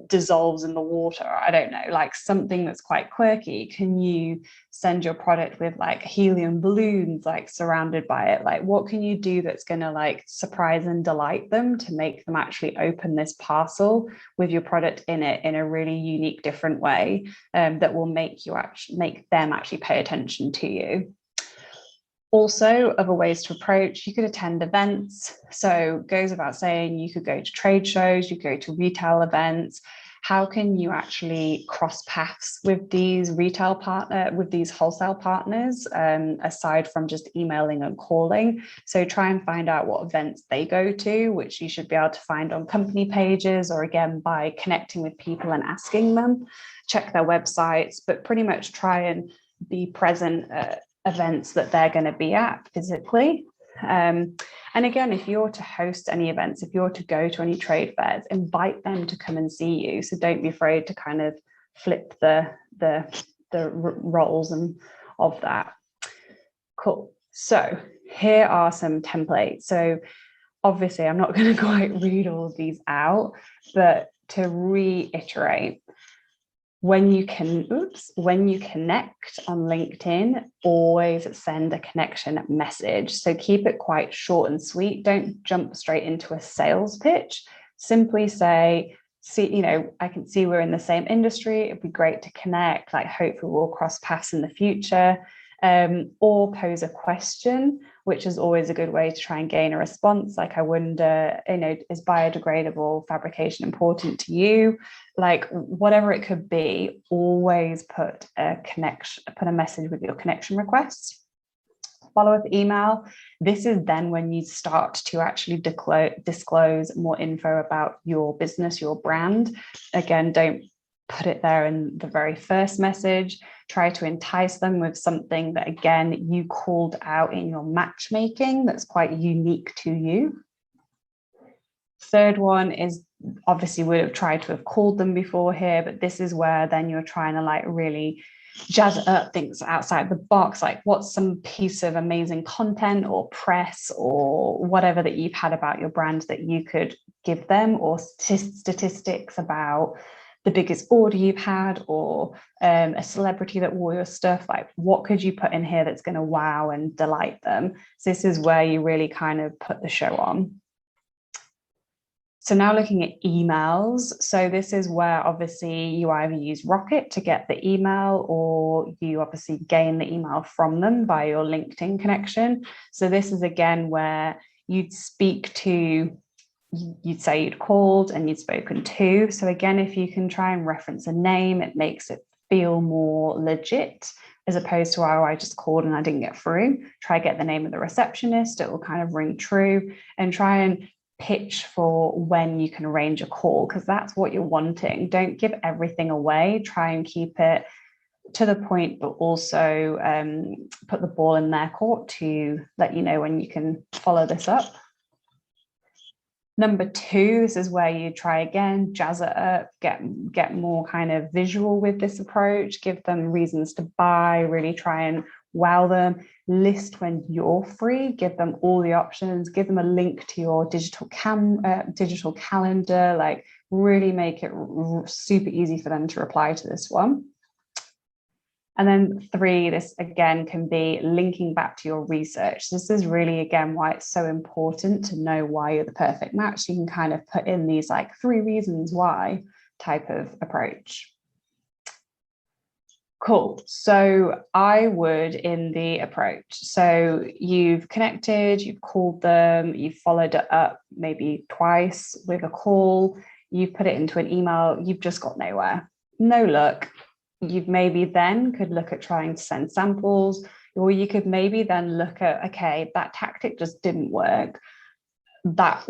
dissolves in the water? I don't know, like something that's quite quirky. Can you send your product with like helium balloons, like surrounded by it? Like, what can you do that's going to like surprise and delight them to make them actually open this parcel with your product in it in a really unique, different way that will make them actually pay attention to you? Also, other ways to approach, you could attend events. So goes without saying, you could go to trade shows, you go to retail events, how can you actually cross paths with these with these wholesale partners, aside from just emailing and calling? So try and find out what events they go to, which you should be able to find on company pages, or again, by connecting with people and asking them. Check their websites, but pretty much try and be present at events that they're going to be at physically. And again, if you're to host any events, if you're to go to any trade fairs, invite them to come and see you. So don't be afraid to kind of flip the roles and of that. Cool. So here are some templates. So obviously I'm not going to quite read all of these out, but to reiterate, when you connect on LinkedIn, always send a connection message. So keep it quite short and sweet. Don't jump straight into a sales pitch. Simply say, see, I can see we're in the same industry. It'd be great to connect. Like, hopefully we'll cross paths in the future. Or pose a question, which is always a good way to try and gain a response. Like, I wonder, is biodegradable fabrication important to you? Like, whatever it could be, always put a message with your connection requests. Follow up email. This is then when you start to actually disclose more info about your business, your brand. Again, don't put it there in the very first message. Try to entice them with something that, again, you called out in your matchmaking that's quite unique to you. Third one is, obviously would have tried to have called them before here, but this is where then you're trying to like really jazz up things outside the box. Like, what's some piece of amazing content or press or whatever that you've had about your brand that you could give them, or statistics about the biggest order you've had, or a celebrity that wore your stuff. Like, what could you put in here that's going to wow and delight them? So this is where you really kind of put the show on. So now looking at emails. So this is where obviously you either use Rocket to get the email, or you obviously gain the email from them by your LinkedIn connection. So this is again where you'd say you'd called and you'd spoken to. So again, if you can try and reference a name, it makes it feel more legit, as opposed to, oh, I just called and I didn't get through. Try get the name of the receptionist. It will kind of ring true, and try and pitch for when you can arrange a call, because that's what you're wanting. Don't give everything away. Try and keep it to the point, but also put the ball in their court to let you know when you can follow this up. Number two, this is where you try again, jazz it up, get more kind of visual with this approach, give them reasons to buy, really try and wow them. List when you're free, give them all the options, give them a link to your digital calendar, like really make it super easy for them to reply to this one. And then three, this again can be linking back to your research. This is really, again, why it's so important to know why you're the perfect match. You can kind of put in these like 3 reasons why type of approach. Cool. So I would, in the approach, so you've connected, you've called them, you've followed it up maybe twice with a call, you've put it into an email, you've just got nowhere, no luck. You maybe then could look at trying to send samples, or you could maybe then look at, okay, that tactic just didn't work. That,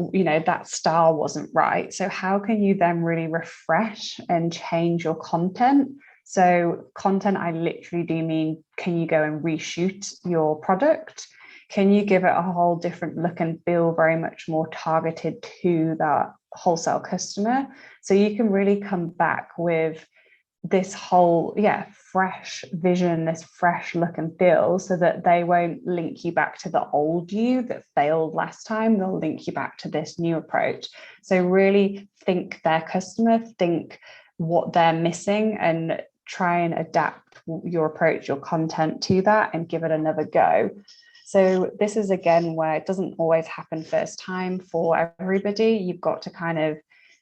that style wasn't right. So how can you then really refresh and change your content? So content, I literally do mean, can you go and reshoot your product? Can you give it a whole different look and feel, very much more targeted to that wholesale customer? So you can really come back with this whole fresh vision, this fresh look and feel, so that they won't link you back to the old you that failed last time. They'll link you back to this new approach. So really think their customer, think what they're missing, and try and adapt your approach, your content to that, and give it another go. So this is again where it doesn't always happen first time for everybody. You've got to kind of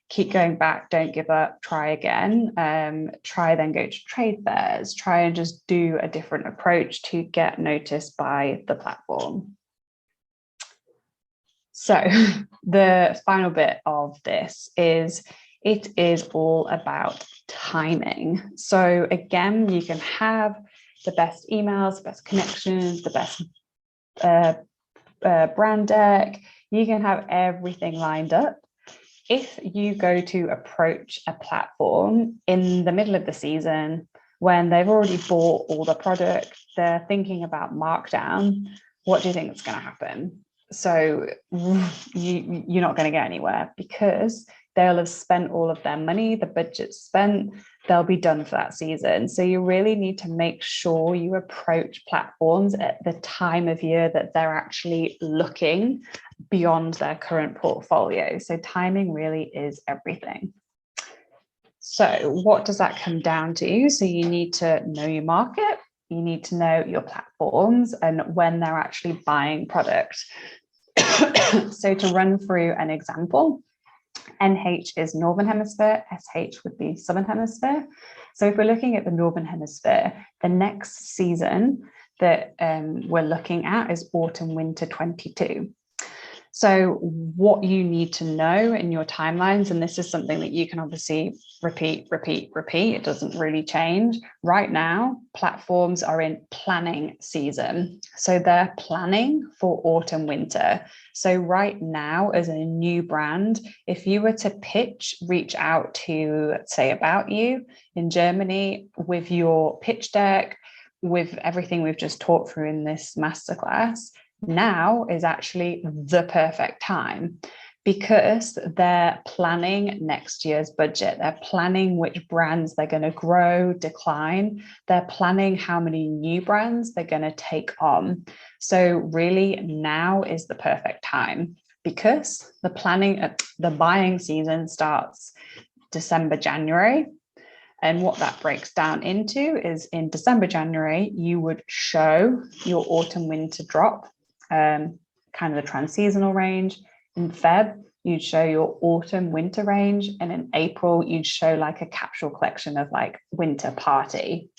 keep going back, don't give up, try again, try then go to trade fairs, try and just do a different approach to get noticed by the platform. So the final bit of this is, It is all about timing. So again, you can have the best emails, the best connections, the best brand deck. You can have everything lined up. If you go to approach a platform in the middle of the season, when they've already bought all the product, they're thinking about markdown, what do you think is going to happen? So you're not going to get anywhere, because they'll have spent all of their money, the budget's spent, they'll be done for that season. So you really need to make sure you approach platforms at the time of year that they're actually looking beyond their current portfolio. So timing really is everything. So what does that come down to? So you need to know your market, you need to know your platforms and when they're actually buying product. So to run through an example, NH is Northern Hemisphere, SH would be Southern Hemisphere. So if we're looking at the Northern Hemisphere, the next season that we're looking at is Autumn Winter 22. So what you need to know in your timelines, and this is something that you can obviously repeat, it doesn't really change. Right now, platforms are in planning season. So they're planning for autumn winter. So right now, as a new brand, if you were to pitch, reach out to, say, About You in Germany with your pitch deck, with everything we've just talked through in this masterclass, now is actually the perfect time, because they're planning next year's budget. They're planning which brands they're going to grow, decline. They're planning how many new brands they're going to take on. So really now is the perfect time, because the buying season starts December, January. And what that breaks down into is in December, January, you would show your autumn winter drop, kind of the trans-seasonal range. In Feb, you'd show your autumn winter range. And in April, you'd show like a capsule collection of like winter party.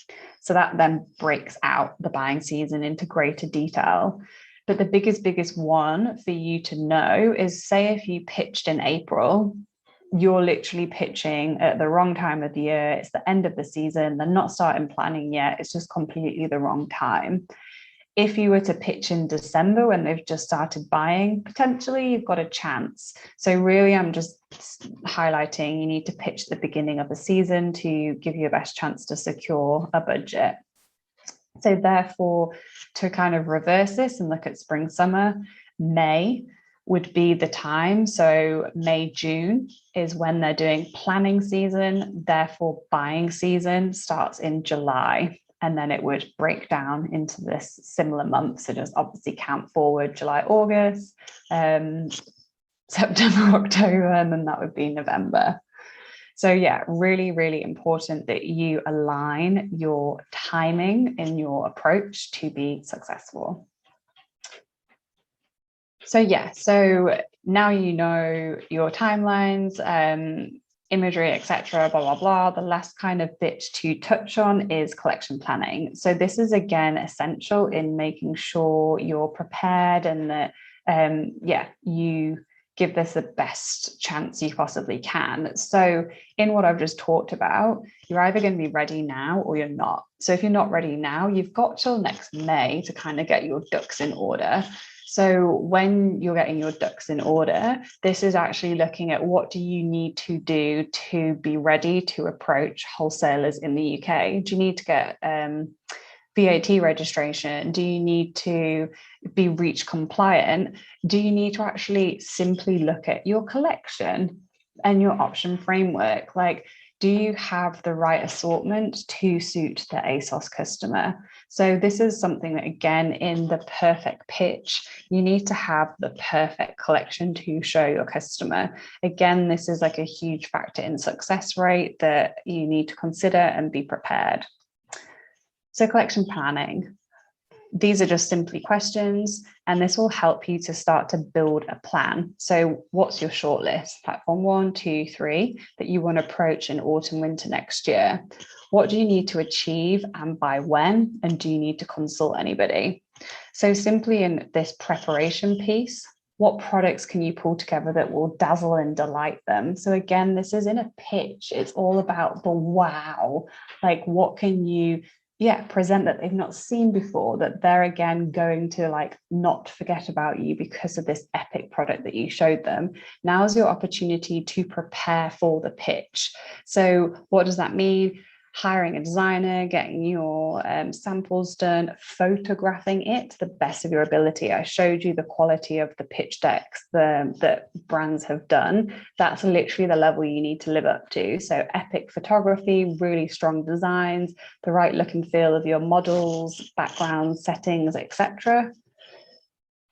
So that then breaks out the buying season into greater detail. But the biggest one for you to know is, say if you pitched in April, you're literally pitching at the wrong time of the year. It's the end of the season. They're not starting planning yet. It's just completely the wrong time. If you were to pitch in December when they've just started buying, potentially you've got a chance. So really, I'm just highlighting you need to pitch the beginning of the season to give you a best chance to secure a budget. So therefore, to kind of reverse this and look at spring, summer, May would be the time. So May, June is when they're doing planning season. Therefore, buying season starts in July. And then it would break down into this similar month. So just obviously count forward July, August, September, October, and then that would be November. So yeah, really, really important that you align your timing in your approach to be successful. So yeah, so now you know your timelines, imagery, etc., blah, blah, blah. The last kind of bit to touch on is collection planning. So this is, again, essential in making sure you're prepared and that, you give this the best chance you possibly can. So in what I've just talked about, you're either going to be ready now or you're not. So if you're not ready now, you've got till next May to kind of get your ducks in order. So when you're getting your ducks in order, this is actually looking at what do you need to do to be ready to approach wholesalers in the UK? Do you need to get VAT registration? Do you need to be REACH compliant? Do you need to actually simply look at your collection and your option framework? Like, do you have the right assortment to suit the ASOS customer? So this is something that, again, in the perfect pitch, you need to have the perfect collection to show your customer. Again, this is like a huge factor in success rate that you need to consider and be prepared. So collection planning. These are just simply questions, and this will help you to start to build a plan. So what's your shortlist? Platform 1, 2, 3 that you want to approach in autumn, winter next year. What do you need to achieve and by when? And do you need to consult anybody? So simply in this preparation piece, what products can you pull together that will dazzle and delight them? So again, this is in a pitch. It's all about the wow. Like, what can you present that they've not seen before, that they're again going to like not forget about you because of this epic product that you showed them. Now's your opportunity to prepare for the pitch. So what does that mean? Hiring a designer, getting your samples done, photographing it to the best of your ability. I showed you the quality of the pitch decks that brands have done. That's literally the level you need to live up to. So epic photography, really strong designs, the right look and feel of your models, background settings, etc.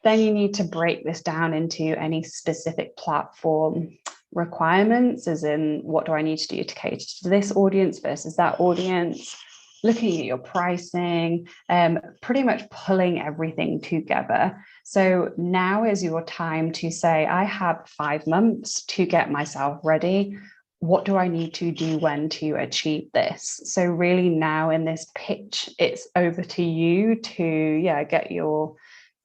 Then you need to break this down into any specific platform requirements, as in, what do I need to do to cater to this audience versus that audience, looking at your pricing, pretty much pulling everything together. So now is your time to say, I have 5 months to get myself ready. What do I need to do when to achieve this? So really now in this pitch, it's over to you to get your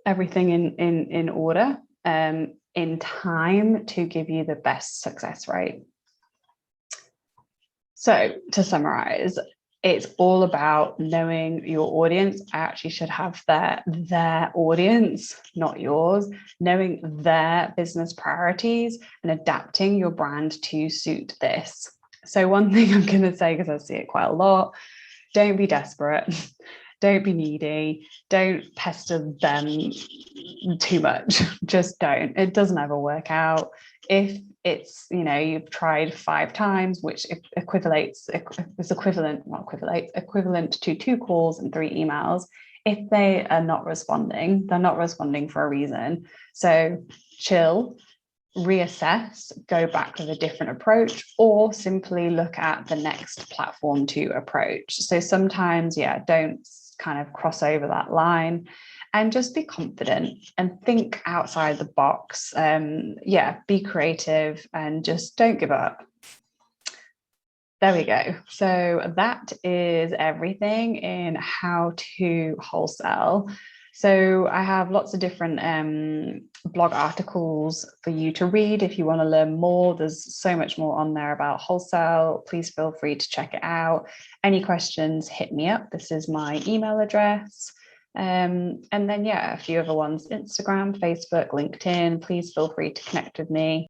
everything in order, in time, to give you the best success rate. So to summarize, it's all about knowing your audience. I actually should have their audience, not yours, knowing their business priorities and adapting your brand to suit this. So one thing I'm going to say, because I see it quite a lot, don't be desperate. Don't be needy. Don't pester them too much. Just don't. It doesn't ever work out. If it's, you've tried 5 times, which equivalent to 2 calls and 3 emails. If they are not responding, they're not responding for a reason. So chill, reassess, go back with a different approach, or simply look at the next platform to approach. So sometimes, don't kind of cross over that line, and just be confident and think outside the box. Be creative and just don't give up. There we go. So that is everything in how to wholesale. So I have lots of different blog articles for you to read if you want to learn more. There's so much more on there about wholesale. Please feel free to check it out. Any questions, hit me up. This is my email address. And then, a few other ones, Instagram, Facebook, LinkedIn. Please feel free to connect with me.